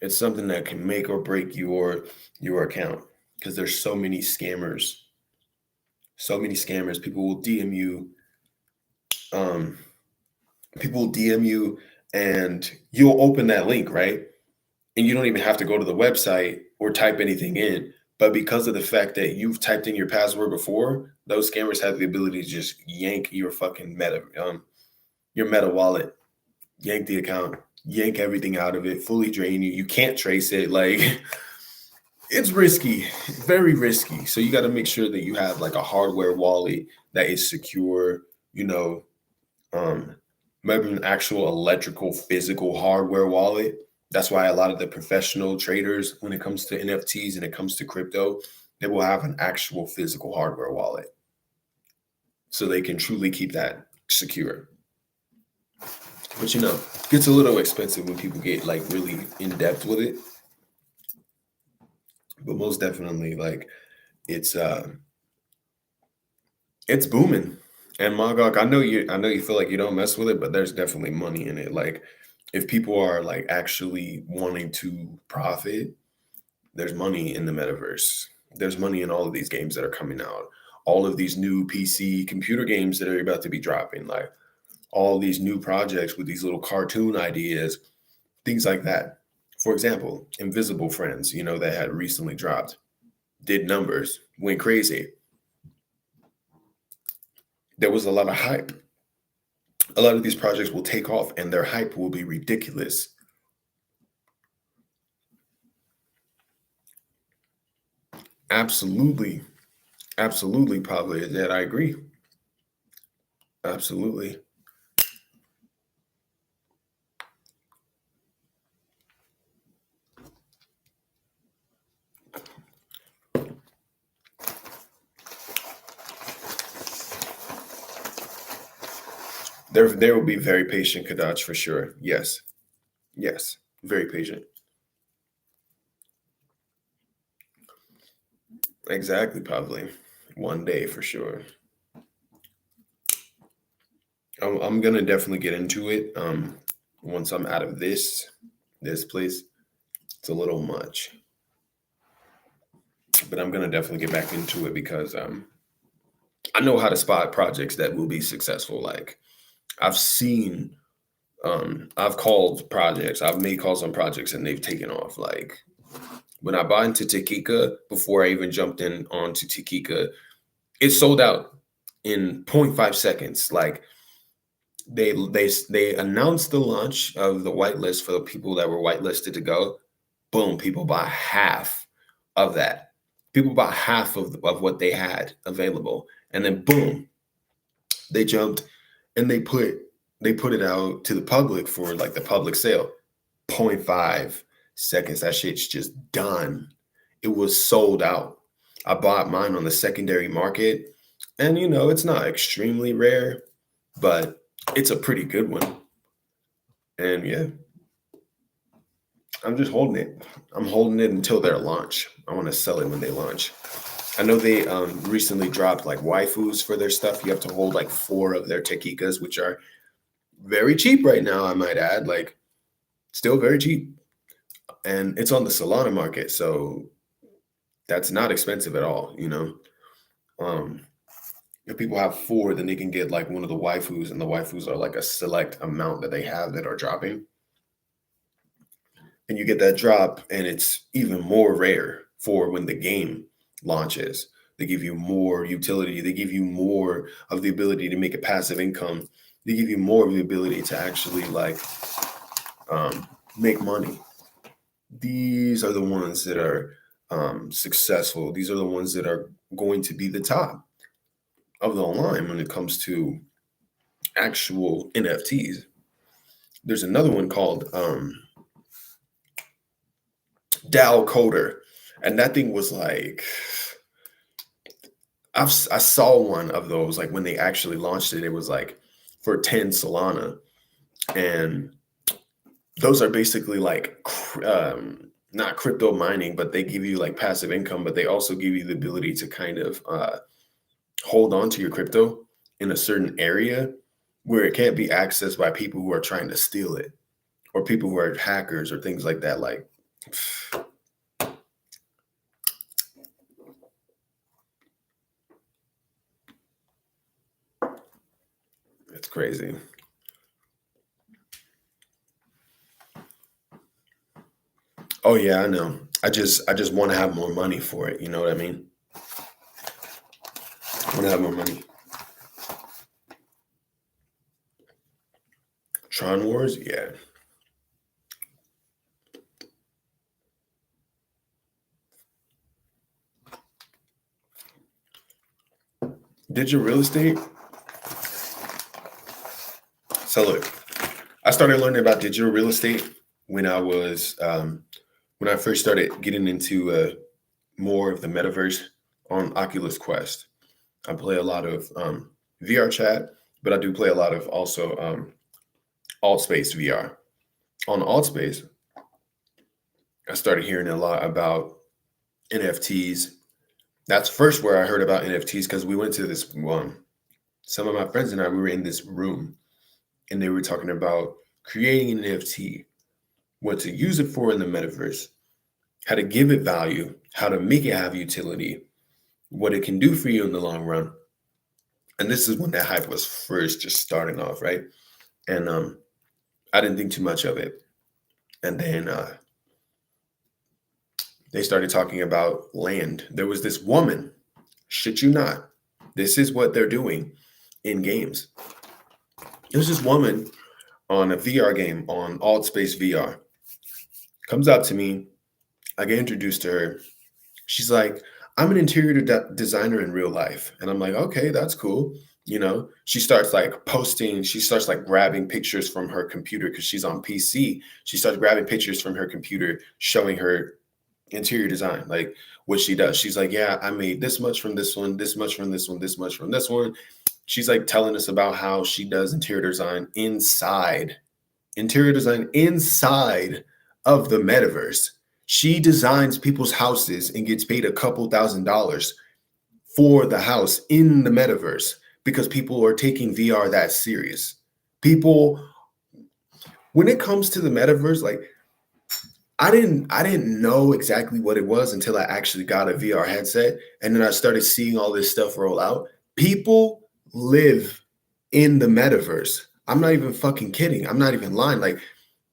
it's something that can make or break your account because there's so many scammers. So many scammers. People will DM you. People will DM you, and you'll open that link, right? And you don't even have to go to the website or type anything in. But because of the fact that you've typed in your password before, those scammers have the ability to just yank your fucking your meta wallet, yank the account, yank everything out of it, fully drain you. You can't trace it. Like, it's risky, very risky. So you got to make sure that you have like a hardware wallet that is secure, maybe an actual electrical, physical hardware wallet. That's why a lot of the professional traders, when it comes to NFTs and it comes to crypto, they will have an actual physical hardware wallet so they can truly keep that secure. But it gets a little expensive when people get like really in depth with it. But most definitely, like, it's booming. And Mogok, I know you feel like you don't mess with it, but there's definitely money in it. Like, if people are like actually wanting to profit, there's money in the metaverse. There's money in all of these games that are coming out. All of these new PC computer games that are about to be dropping, like all these new projects with these little cartoon ideas, things like that. For example, Invisible Friends, that had recently dropped, did numbers, went crazy. There was a lot of hype. A lot of these projects will take off and their hype will be ridiculous. Absolutely. Absolutely, probably. That I agree. Absolutely. They will be very patient, Kadaj, for sure. Yes. Yes. Very patient. Exactly, probably. One day for sure. I'm gonna definitely get into it. Once I'm out of this place. It's a little much. But I'm gonna definitely get back into it because I know how to spot projects that will be successful. Like, I've seen I've called projects, I've made calls on projects and they've taken off. Like, when I bought into Tikika, before I even jumped in onto Tikika, it sold out in 0.5 seconds. Like, they announced the launch of the whitelist for the people that were whitelisted to go. Boom, people bought half of that. People bought half of what they had available. And then boom, they jumped and they put it out to the public for like the public sale. 0.5 seconds. That shit's just done. It was sold out. I bought mine on the secondary market. And it's not extremely rare, but it's a pretty good one. And yeah, I'm just holding it. I'm holding it until their launch. I want to sell it when they launch. I know they recently dropped like waifus for their stuff. You have to hold like 4 of their tequikas, which are very cheap right now, I might add. Like, still very cheap. And it's on the Solana market, so that's not expensive at all, If people have 4, then they can get like one of the waifus, and the waifus are like a select amount that they have that are dropping. And you get that drop, and it's even more rare for when the game launches. They give you more utility. They give you more of the ability to make a passive income. They give you more of the ability to actually like make money. These are the ones that are successful. These are the ones that are going to be the top of the line when it comes to actual NFTs. There's another one called DAO Coder, and that thing was like, I saw one of those like when they actually launched it. It was like for 10 Solana, and those are basically like not crypto mining, but they give you like passive income, but they also give you the ability to kind of hold on to your crypto in a certain area where it can't be accessed by people who are trying to steal it or people who are hackers or things like that. Like, it's crazy. Oh yeah, I know. I just want to have more money for it. You know what I mean? I want to have more money. Tron Wars, yeah. Digital real estate. So look, I started learning about digital real estate when I was when I first started getting into more of the metaverse on Oculus Quest. I play a lot of VR chat, but I do play a lot of also alt space VR. On alt space, I started hearing a lot about NFTs. That's first where I heard about NFTs because we went to this one. Some of my friends and I, we were in this room and they were talking about creating an NFT, what to use it for in the metaverse, how to give it value, how to make it have utility, what it can do for you in the long run. And this is when that hype was first just starting off, right? And I didn't think too much of it. And then they started talking about land. There was this woman, shit you not, this is what they're doing in games. There's this woman on a VR game on Alt Space VR. Comes up to me. I get introduced to her. She's like, I'm an interior designer in real life. And I'm like, okay, that's cool. You know, she starts like posting, she starts like grabbing pictures from her computer because she's on PC. She starts grabbing pictures from her computer, showing her interior design, like what she does. She's like, yeah, I made this much from this one, this much from this one, this much from this one. She's like telling us about how she does interior design inside of the metaverse. She designs people's houses and gets paid a couple $1,000s for the house in the metaverse because people are taking VR that serious. People, when it comes to the metaverse, like I didn't know exactly what it was until I actually got a VR headset and then I started seeing all this stuff roll out. People live in the metaverse. I'm not even fucking kidding. I'm not even lying. Like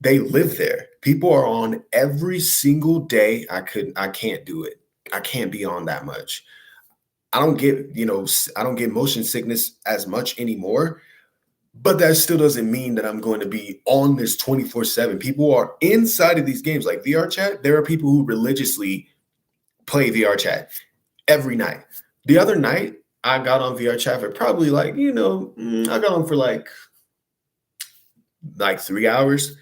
they live there. People are on every single day. I can't do it. I can't be on that much. I don't get motion sickness as much anymore, but that still doesn't mean that I'm going to be on this 24/7. People are inside of these games like VR chat. There are people who religiously play VR chat every night. The other night, I got on VR chat for probably like, I got on for like 3 hours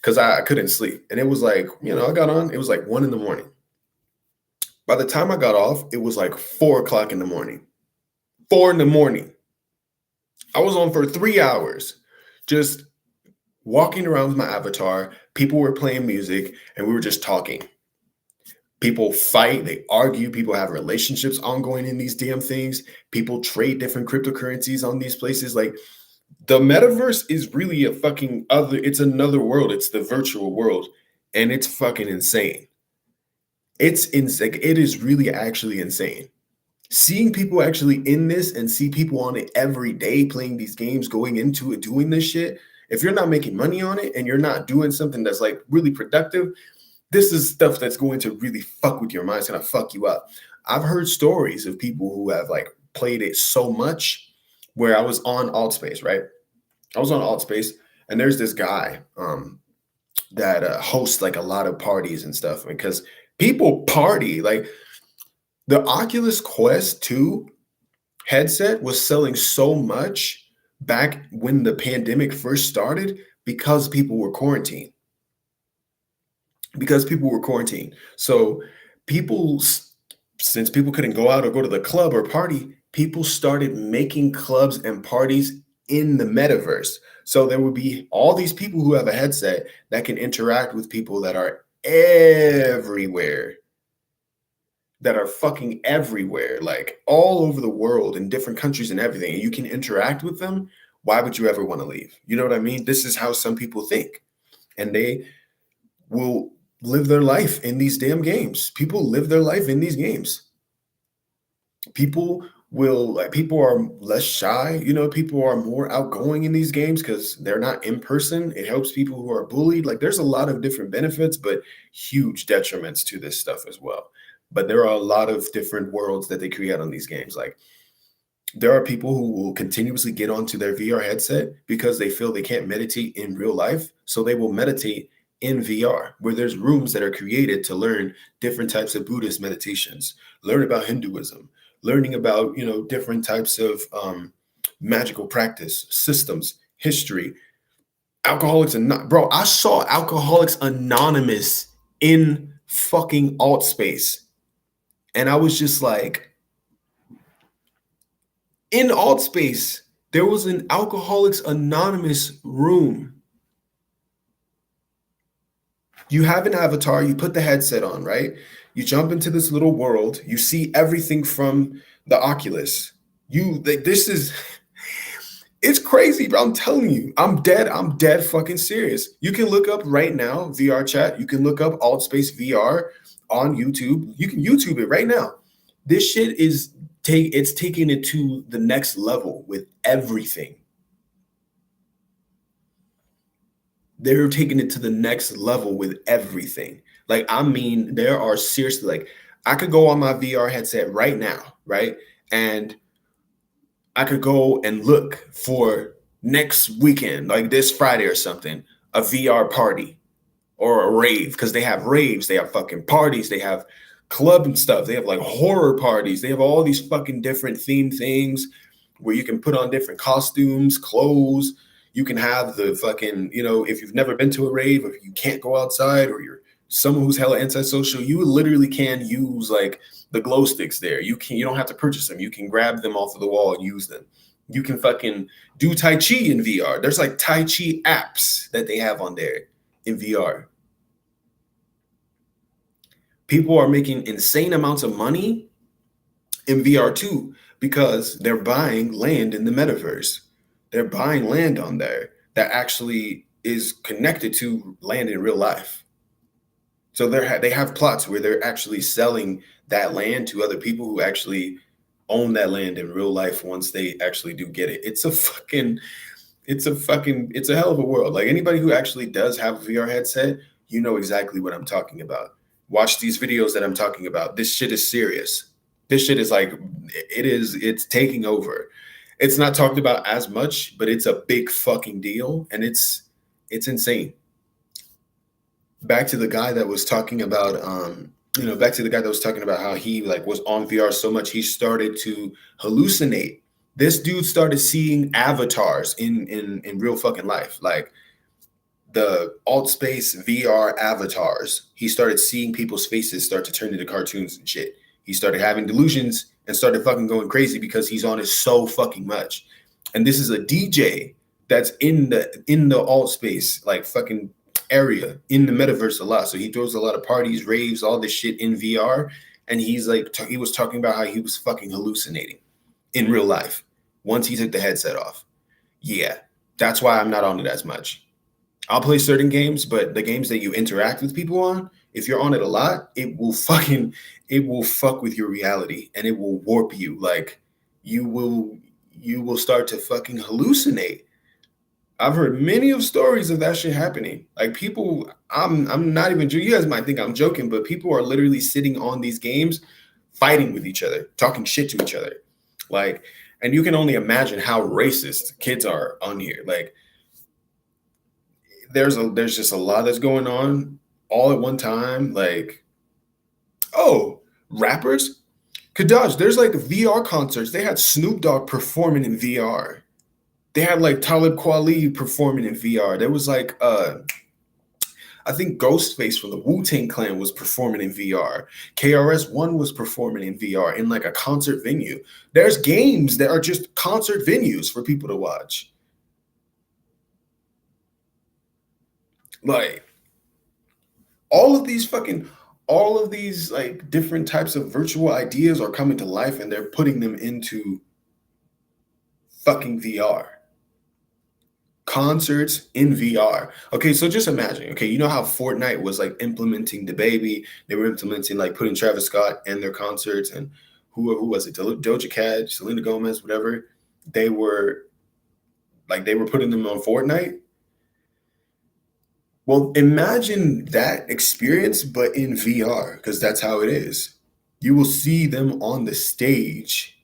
because I couldn't sleep. And it was like, I got on, it was like 1 a.m. By the time I got off, it was like 4 o'clock in the morning. 4 a.m. I was on for 3 hours, just walking around with my avatar. People were playing music and we were just talking. People fight, they argue, people have relationships ongoing in these damn things. People trade different cryptocurrencies on these places. Like the metaverse is really it's another world. It's the virtual world and it's fucking insane. It's insane. It is really actually insane. Seeing people actually in this and see people on it every day playing these games, going into it, doing this shit. If you're not making money on it and you're not doing something that's like really productive, this is stuff that's going to really fuck with your mind. It's going to fuck you up. I've heard stories of people who have like played it so much where I was on Altspace, right? I was on Altspace, and there's this guy that hosts like a lot of parties and stuff because people party. Like the Oculus Quest 2 headset was selling so much back when the pandemic first started because people were quarantined. Because people were quarantined. So people, since people couldn't go out or go to the club or party, people started making clubs and parties in the metaverse. So there would be all these people who have a headset that can interact with people that are everywhere, that are fucking everywhere, like all over the world in different countries and everything. And you can interact with them. Why would you ever want to leave? You know what I mean? This is how some people think. And they will live their life in these damn games. People live their life in these games. People are less shy, people are more outgoing in these games because they're not in person. It helps people who are bullied. Like there's a lot of different benefits, but huge detriments to this stuff as well. But there are a lot of different worlds that they create on these games. Like there are people who will continuously get onto their VR headset because they feel they can't meditate in real life. So they will meditate in VR, where there's rooms that are created to learn different types of Buddhist meditations, learn about Hinduism, learning about, different types of magical practice, systems, history. Alcoholics Anonymous. Bro, I saw Alcoholics Anonymous in fucking Altspace. And I was just like, in Altspace, there was an Alcoholics Anonymous room. You have an avatar, you put the headset on, right? You jump into this little world, you see everything from the Oculus. It's crazy, bro. I'm telling you, I'm dead fucking serious. You can look up right now, VR chat. You can look up Altspace VR on YouTube. You can YouTube it right now. This shit it's taking it to the next level with everything. They're taking it to the next level with everything. Like, I mean, there are seriously, like, I could go on my VR headset right now, right? And I could go and look for next weekend, like this Friday or something, a VR party or a rave, because they have raves, they have fucking parties, they have club and stuff, they have like horror parties, they have all these fucking different themed things where you can put on different costumes, clothes. You can have the fucking, if you've never been to a rave, if you can't go outside, or you're someone who's hella antisocial, you literally can use like the glow sticks there. You don't have to purchase them. You can grab them off of the wall and use them. You can fucking do Tai Chi in VR. There's like Tai Chi apps that they have on there in VR. People are making insane amounts of money in VR too, because they're buying land in the metaverse. They're buying land on there that actually is connected to land in real life. So they have plots where they're actually selling that land to other people who actually own that land in real life once they actually do get it. It's a hell of a world. Like anybody who actually does have a VR headset, you know exactly what I'm talking about. Watch these videos that I'm talking about. This shit is serious. This shit is like, it's taking over. It's not talked about as much, but it's a big fucking deal, and it's insane. Back to the guy that was talking about how he like was on VR so much he started to hallucinate. This dude started seeing avatars in real fucking life, like the Altspace VR avatars. He started seeing people's faces start to turn into cartoons and shit. He started having delusions and started fucking going crazy because he's on it so fucking much. And this is a DJ that's in the Altspace like fucking area in the metaverse a lot. So he throws a lot of parties, raves, all this shit in VR. And he's like, he was talking about how he was fucking hallucinating in real life once he took the headset off. Yeah, that's why I'm not on it as much. I'll play certain games, but the games that you interact with people on, if you're on it a lot, it will fuck with your reality and it will warp you. Like you will start to fucking hallucinate. I've heard many of stories of that shit happening. Like people, I'm not even joking. You guys might think I'm joking, but people are literally sitting on these games fighting with each other, talking shit to each other. Like, and you can only imagine how racist kids are on here. Like, there's just a lot that's going on all at one time. Like, oh, rappers, Kadaj, there's like VR concerts. They had Snoop Dogg performing in VR. They had like Talib Kweli performing in VR. There was like I think Ghostface from the Wu-Tang Clan was performing in VR. KRS-One was performing in VR in like a concert venue. There's games that are just concert venues for people to watch. Like, all of these like different types of virtual ideas are coming to life, and they're putting them into fucking VR. Concerts in VR. Okay, so just imagine. Okay, you know how Fortnite was like implementing the baby. They were implementing like putting Travis Scott in their concerts, and who was it? Doja Cat, Selena Gomez, whatever. They were putting them on Fortnite. Well, imagine that experience, but in VR, because that's how it is. You will see them on the stage.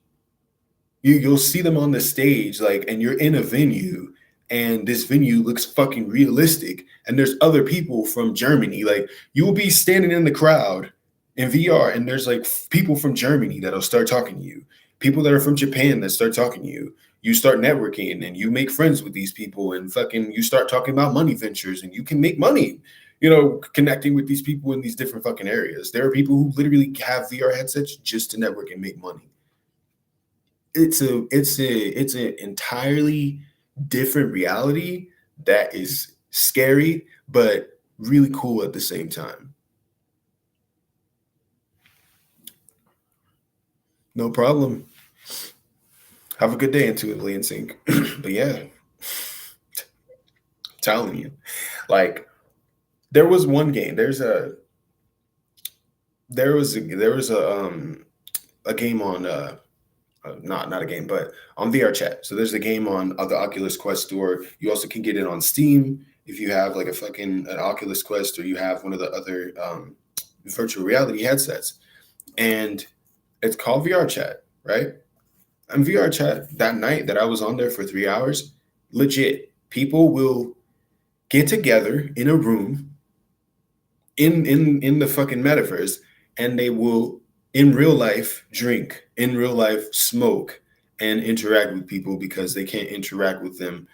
You'll see them on the stage, like, and you're in a venue, and this venue looks fucking realistic. And there's other people from Germany. Like, you will be standing in the crowd in VR, and there's like people from Germany that'll start talking to you. People that are from Japan that start talking to you. You start networking and you make friends with these people, and fucking you start talking about money ventures, and you can make money, connecting with these people in these different fucking areas. There are people who literally have VR headsets just to network and make money. It's an entirely different reality that is scary but really cool at the same time. No problem. Have a good day, Intuitively in Sync. But yeah, telling you, like, there was one game. There was a game on not a game, but on VR chat. So there's a game on the Oculus Quest store. You also can get it on Steam if you have like an Oculus Quest, or you have one of the other virtual reality headsets. And it's called VR chat, right? And VR chat, that night that I was on there for 3 hours, legit, people will get together in a room in the fucking metaverse, and they will in real life drink, in real life smoke, and interact with people, because they can't interact with them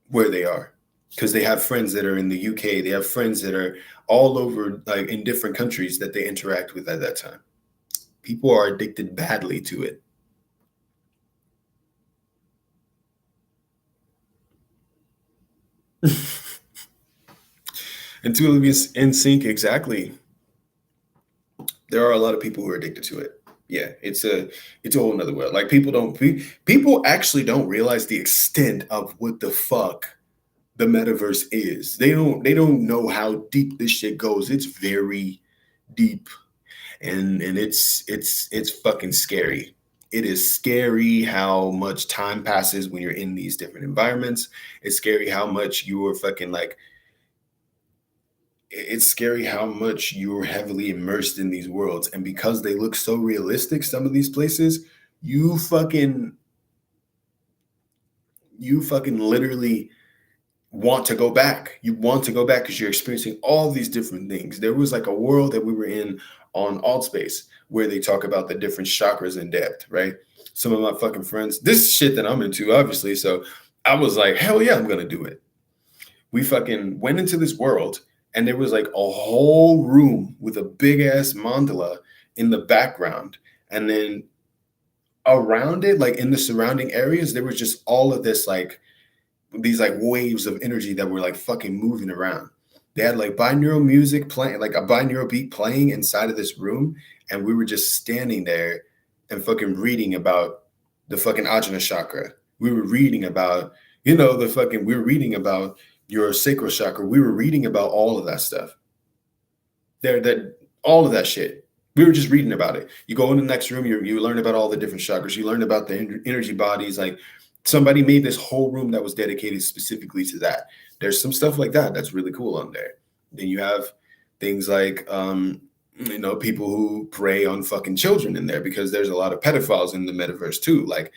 where they are, because they have friends that are in the UK, they have friends that are all over, like in different countries, that they interact with at that time. People are addicted badly to it. Intuitively in Sync, exactly. There are a lot of people who are addicted to it. Yeah, it's a whole nother world. Like, people actually don't realize the extent of what the fuck the metaverse is. They don't know how deep this shit goes. It's very deep, and it's fucking scary. It is scary how much time passes when you're in these different environments. It's scary how much you're fucking like it's scary how much you're heavily immersed in these worlds. And because they look so realistic, some of these places, you fucking literally want to go back. You want to go back because you're experiencing all these different things. There was like a world that we were in on Alt Space where they talk about the different chakras in depth, right? Some of my fucking friends, this is shit that I'm into, obviously. So I was like, hell yeah, I'm gonna do it. We fucking went into this world, and there was like a whole room with a big ass mandala in the background. And then around it, like in the surrounding areas, there was just all of this, like these like waves of energy that were like fucking moving around. They had like binaural music playing, like a binaural beat playing inside of this room. And we were just standing there and fucking reading about the fucking Ajna chakra. We were reading about, we were reading about your sacral chakra. We were reading about all of that stuff. That all of that shit. We were just reading about it. You go in the next room, you learn about all the different chakras. You learn about the energy bodies. Like, somebody made this whole room that was dedicated specifically to that. There's some stuff like that that's really cool on there. Then you have things like people who prey on fucking children in there, because there's a lot of pedophiles in the metaverse too. Like,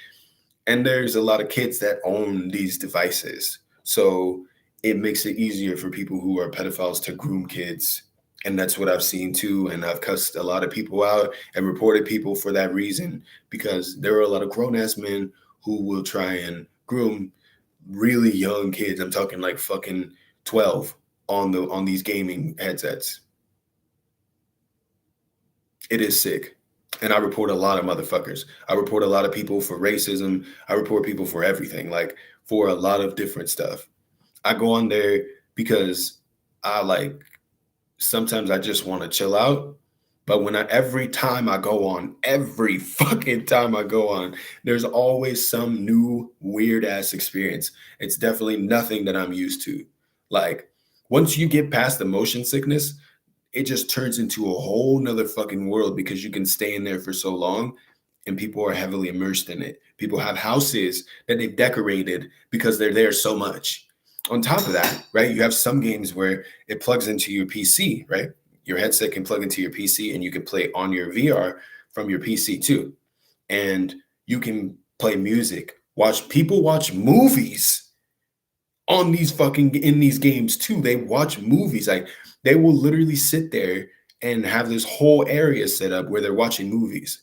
and there's a lot of kids that own these devices. So it makes it easier for people who are pedophiles to groom kids. And that's what I've seen too. And I've cussed a lot of people out and reported people for that reason, because there are a lot of grown ass men who will try and groom really young kids. I'm talking like fucking 12 on these gaming headsets. It is sick. And I report a lot of motherfuckers. I report a lot of people for racism. I report people for everything, like for a lot of different stuff. I go on there because I like, sometimes I just want to chill out. But every time I go on, every fucking time I go on, there's always some new weird ass experience. It's definitely nothing that I'm used to. Like, once you get past the motion sickness, it just turns into a whole nother fucking world, because you can stay in there for so long and people are heavily immersed in it. People have houses that they've decorated because they're there so much. On top of that, right, you have some games where it plugs into your PC, right? Your headset can plug into your PC and you can play on your VR from your PC too. And you can play music, watch movies on these fucking in these games too. They watch movies. Like, they will literally sit there and have this whole area set up where they're watching movies.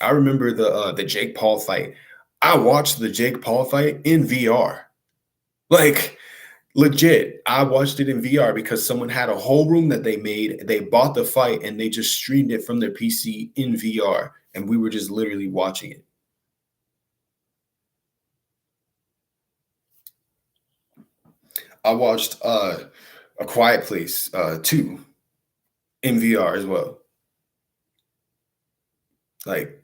I remember the Jake Paul fight. I watched the Jake Paul fight in VR. Like, legit, I watched it in VR because someone had a whole room that they made. They bought the fight and they just streamed it from their PC in VR, and we were just literally watching it. I watched A Quiet Place 2 in VR as well. Like,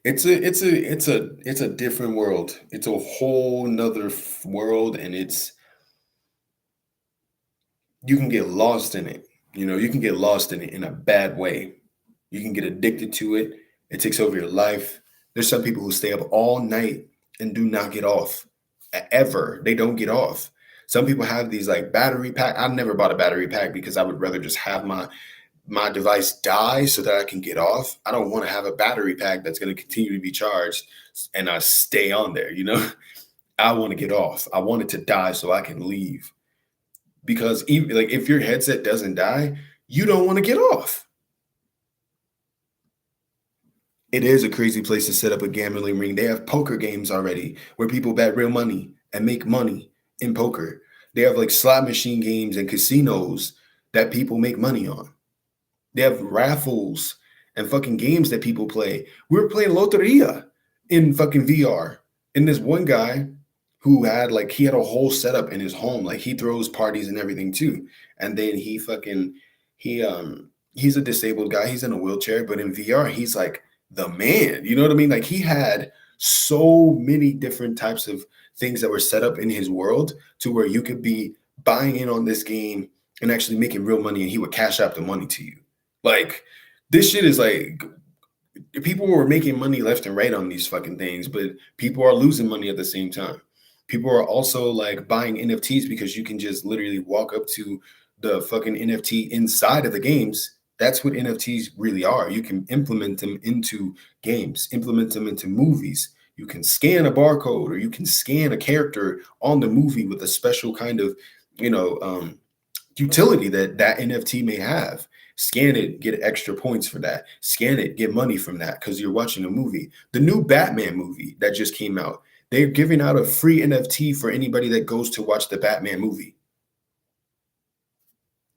it's a different world. It's a whole nother world, and you can get lost in it. You can get lost in it in a bad way. You can get addicted to it. It takes over your life. There's some people who stay up all night and do not get off ever. They don't get off. Some people have these like battery pack. I never bought a battery pack because I would rather just have my device die so that I can get off. I don't want to have a battery pack that's going to continue to be charged and I stay on there, I want to get off. I want it to die so I can leave. Because even like if your headset doesn't die, you don't want to get off. It is a crazy place to set up a gambling ring. They have poker games already where people bet real money and make money in poker. They have like slot machine games and casinos that people make money on. They have raffles and fucking games that people play. We were playing Loteria in fucking VR. And this one guy who he had a whole setup in his home. Like, he throws parties and everything too. And then he's a disabled guy. He's in a wheelchair, but in VR, he's like the man. You know what I mean? Like, he had so many different types of things that were set up in his world to where you could be buying in on this game and actually making real money, and he would cash out the money to you. Like, this shit is like, people were making money left and right on these fucking things, but people are losing money at the same time. People are also like buying NFTs because you can just literally walk up to the fucking NFT inside of the games. That's what NFTs really are. You can implement them into games, implement them into movies. You can scan a barcode, or you can scan a character on the movie with a special kind of, utility that NFT may have. Scan it, get extra points for that. Scan it, get money from that because you're watching a movie. The new Batman movie that just came out, they're giving out a free NFT for anybody that goes to watch the Batman movie.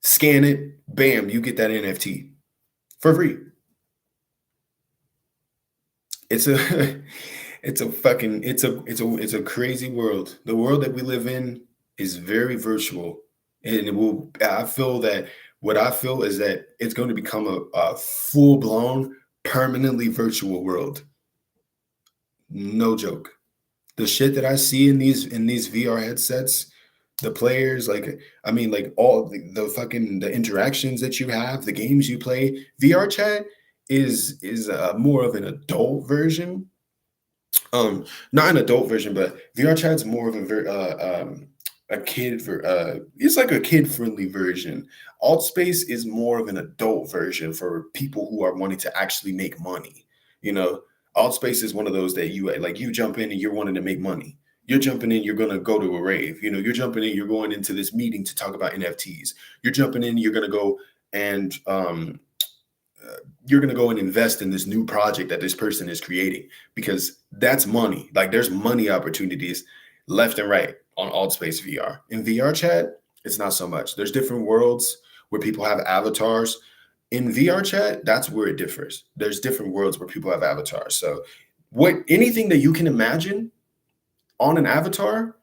Scan it, bam, you get that NFT for free. It's a it's a crazy world. The world that we live in is very virtual. And I feel that what I feel is that it's going to become a full-blown, permanently virtual world. No joke. The shit that I see in these VR headsets, the players, like, I mean, like all the fucking the interactions that you have, the games you play, VR chat is more of an adult version. Not an adult version, but VR chat's more of a it's like a kid friendly version. Alt space is more of an adult version for people who are wanting to actually make money. You know, alt space is one of those that you jump in and you're wanting to make money. You're jumping in, you're gonna go to a rave. You know, you're jumping in, you're going into this meeting to talk about NFTs. You're jumping in, you're gonna go and you're going to go and invest in this new project that this person is creating because that's money. Like there's money opportunities left and right on alt space VR. In VR chat, it's not so much. There's different worlds where people have avatars. In VR chat, that's where it differs. There's different worlds where people have avatars. So anything that you can imagine on an avatar,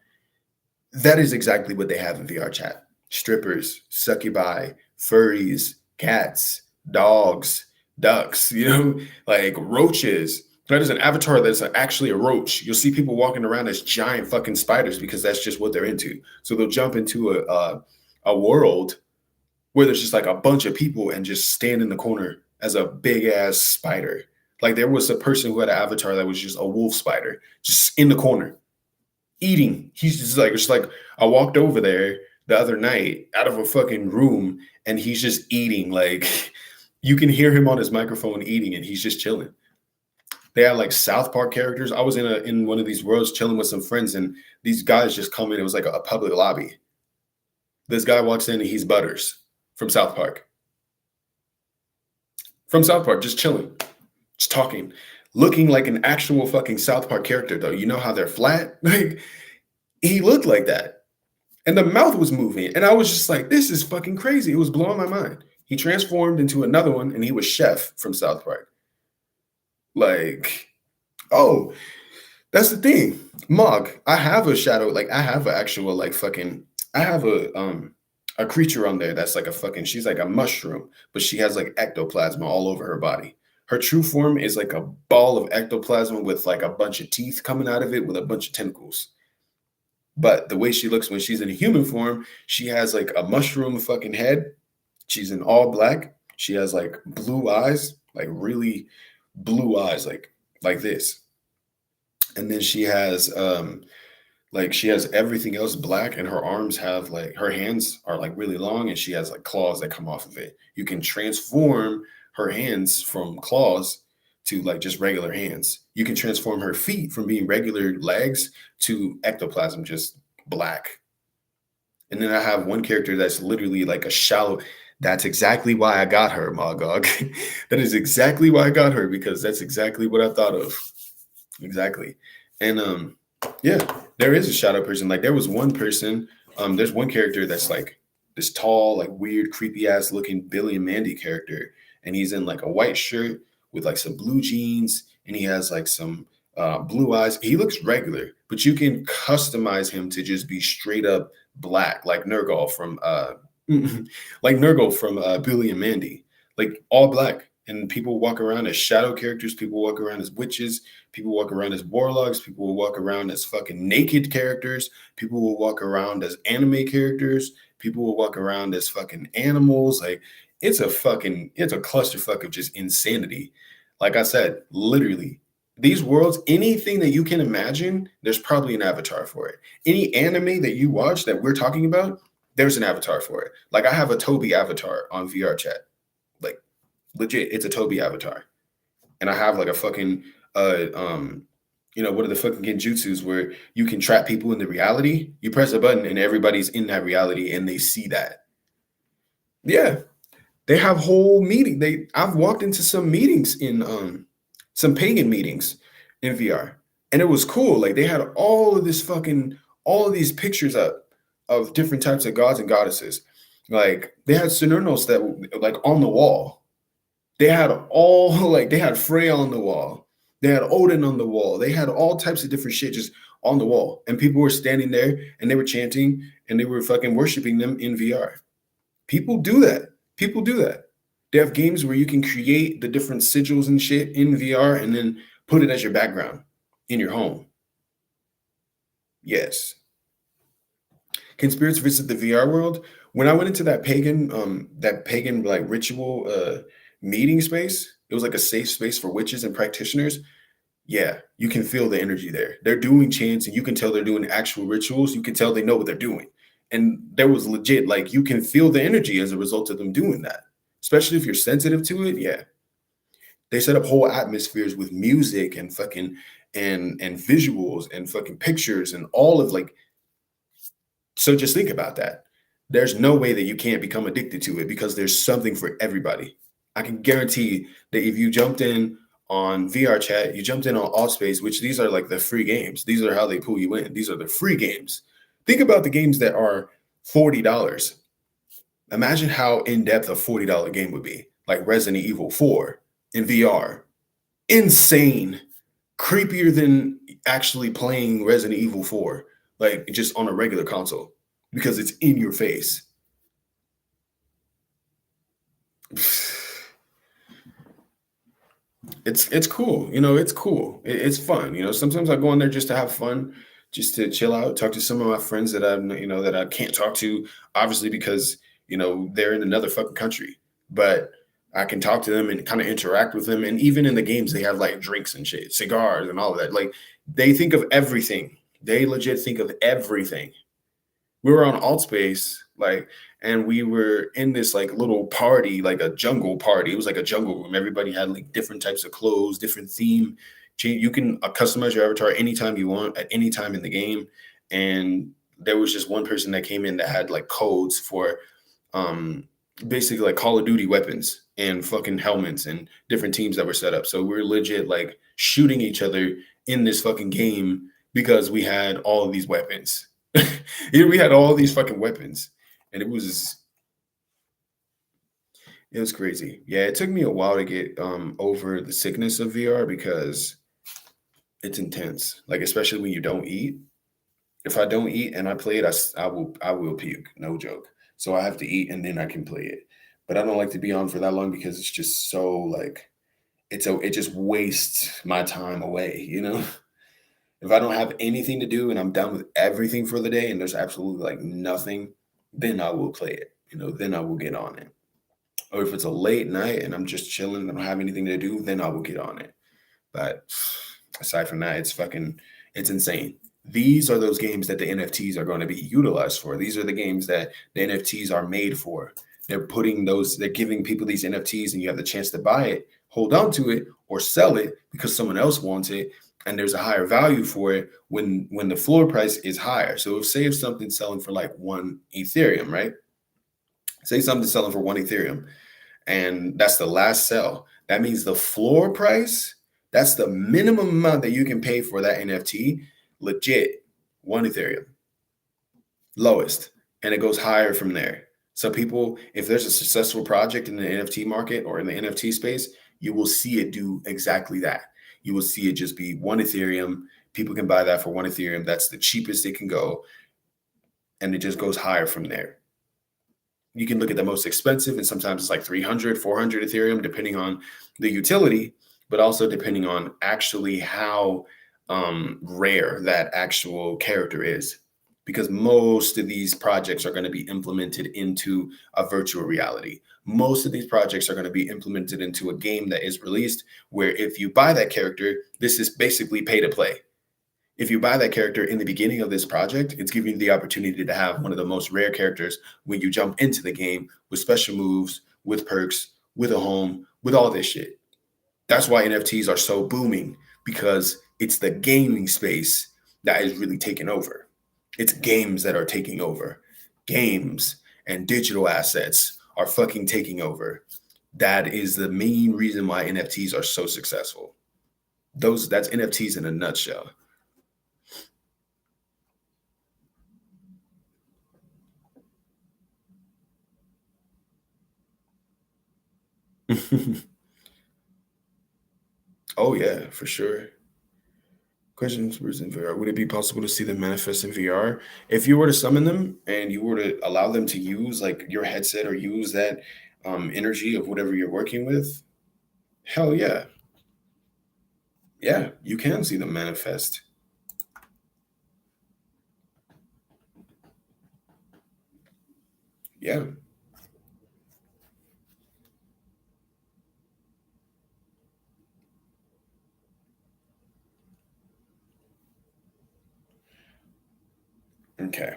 that is exactly what they have in VR chat. Strippers, succubi, furries, cats, dogs, ducks, like roaches. That is an avatar that's actually a roach. You'll see people walking around as giant fucking spiders because that's just what they're into. So they'll jump into a world where there's just like a bunch of people and just stand in the corner as a big ass spider. Like there was a person who had an avatar that was just a wolf spider, just in the corner, eating. He's just like I walked over there the other night out of a fucking room and he's just eating. Like you can hear him on his microphone eating and he's just chilling. They had like South Park characters. I was in one of these worlds chilling with some friends and these guys just come in. It was like a public lobby. This guy walks in and he's Butters from South Park. From South Park, just chilling, just talking, looking like an actual fucking South Park character though. You know how they're flat? Like he looked like that. And the mouth was moving. And I was just like, this is fucking crazy. It was blowing my mind. He transformed into another one and he was Chef from South Park. Like, oh, that's the thing. Mog, I have a shadow, like I have an actual like fucking, I have a creature on there that's like she's like a mushroom, but she has like ectoplasm all over her body. Her true form is like a ball of ectoplasm with like a bunch of teeth coming out of it with a bunch of tentacles. But the way she looks when she's in a human form, she has like a mushroom fucking head. She's in all black. She has like blue eyes, like really blue eyes, like this. And then she has everything else black, and her arms have like her hands are like really long, and she has like claws that come off of it. You can transform her hands from claws to like just regular hands. You can transform her feet from being regular legs to ectoplasm, just black. And then I have one character that's literally like a shallow. That's exactly why I got her, Magog. That is exactly why I got her, because that's exactly what I thought of. Exactly. And yeah, there is a shadow person. Like there was one person, there's one character that's like this tall, like weird, creepy ass looking Billy and Mandy character. And he's in like a white shirt with like some blue jeans, and he has like some blue eyes. He looks regular, but you can customize him to just be straight up black, like Nurgle from Billy and Mandy, like all black. And people walk around as shadow characters. People walk around as witches. People walk around as warlocks. People will walk around as fucking naked characters. People will walk around as anime characters. People will walk around as fucking animals. Like it's a clusterfuck of just insanity. Like I said, literally, these worlds, anything that you can imagine, there's probably an avatar for it. Any anime that you watch that we're talking about, there's an avatar for it. Like I have a Toby avatar on VR chat. Like legit, it's a Toby avatar. And I have like a fucking what are the fucking genjutsus where you can trap people in the reality? You press a button and everybody's in that reality and they see that. Yeah. They have whole meeting. I've walked into some meetings in some pagan meetings in VR. And it was cool. Like they had all of these pictures up of different types of gods and goddesses. Like they had Cernunnos that like on the wall. They had they had Freya on the wall. They had Odin on the wall. They had all types of different shit just on the wall. And people were standing there and they were chanting and they were fucking worshiping them in VR. People do that. People do that. They have games where you can create the different sigils and shit in VR and then put it as your background in your home. Yes. Can spirits visit the VR world? When I went into that pagan like ritual meeting space, it was like a safe space for witches and practitioners. Yeah, you can feel the energy there. They're doing chants and you can tell they're doing actual rituals. You can tell they know what they're doing. And there was legit, like, you can feel the energy as a result of them doing that, especially if you're sensitive to it. Yeah, they set up whole atmospheres with music and fucking and visuals and fucking pictures and all of like. So just think about that. There's no way that you can't become addicted to it because there's something for everybody. I can guarantee that if you jumped in on VR chat, you jumped in on Allspace, which these are like the free games. These are how they pull you in. These are the free games. Think about the games that are $40. Imagine how in depth a $40 game would be, like Resident Evil 4 in VR. Insane. Creepier than actually playing Resident Evil 4, like just on a regular console, because it's in your face. It's cool, it's cool. It's fun. Sometimes I go in there just to have fun, just to chill out, talk to some of my friends that that I can't talk to, obviously because they're in another fucking country, but I can talk to them and kind of interact with them. And even in the games, they have like drinks and shit, cigars and all of that. Like they think of everything. They legit think of everything. We were on Altspace, like, and we were in this like little party, like a jungle party. It was like a jungle room. Everybody had like different types of clothes, different theme. You can customize your avatar anytime you want, at any time in the game. And there was just one person that came in that had like codes for um basically like Call of Duty weapons and fucking helmets and different teams that were set up. So we're legit like shooting each other in this fucking game because we had all of these weapons. We had all these fucking weapons, and it was crazy. Yeah, it took me a while to get over the sickness of VR because it's intense. Like especially when you don't eat. If I don't eat and I play it, I will puke. No joke. So I have to eat and then I can play it. But I don't like to be on for that long because it's just so like it just wastes my time away. If I don't have anything to do and I'm done with everything for the day and there's absolutely like nothing, then I will play it. Then I will get on it. Or if it's a late night and I'm just chilling and I don't have anything to do, then I will get on it. But aside from that, it's insane. These are those games that the NFTs are going to be utilized for. These are the games that the NFTs are made for. They're giving people these NFTs and you have the chance to buy it, hold on to it, or sell it because someone else wants it. And there's a higher value for it when the floor price is higher. So if something's selling for like 1 Ethereum, right? Say something's selling for 1 Ethereum and that's the last sell. That means the floor price, that's the minimum amount that you can pay for that NFT, legit 1 Ethereum, lowest. And it goes higher from there. So people, if there's a successful project in the NFT market or in the NFT space, you will see it do exactly that. You will see it just be 1 Ethereum. People can buy that for 1 Ethereum. That's the cheapest it can go. And it just goes higher from there. You can look at the most expensive, and sometimes it's like 300, 400 Ethereum, depending on the utility, but also depending on actually how rare that actual character is. Because most of these projects are going to be implemented into a virtual reality. Most of these projects are going to be implemented into a game that is released where if you buy that character, this is basically pay to play. If you buy that character in the beginning of this project, it's giving you the opportunity to have one of the most rare characters when you jump into the game with special moves, with perks, with a home, with all this shit. That's why NFTs are so booming because it's the gaming space that is really taking over. It's games that are taking over. Games and digital assets are fucking taking over. That is the main reason why NFTs are so successful. That's NFTs in a nutshell. Oh yeah, for sure. Questions was in VR. Would it be possible to see them manifest in VR? If you were to summon them and you were to allow them to use like your headset or use that energy of whatever you're working with, hell yeah. Yeah, you can see them manifest. Yeah. Okay.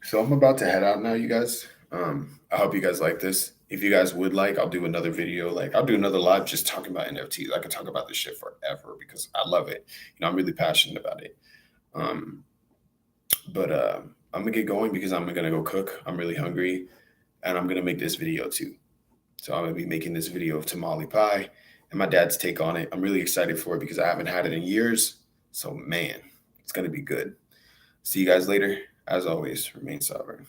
So I'm about to head out now, you guys. I hope you guys like this. If you guys would like, I'll do another video. Like I'll do another live just talking about NFTs. I could talk about this shit forever because I love it. I'm really passionate about it. Um, but I'm gonna get going because I'm gonna go cook. I'm really hungry, and I'm gonna make this video too. So I'm gonna be making this video of tamale pie and my dad's take on it. I'm really excited for it because I haven't had it in years. So man, it's gonna be good. See you guys later. As always, remain sovereign.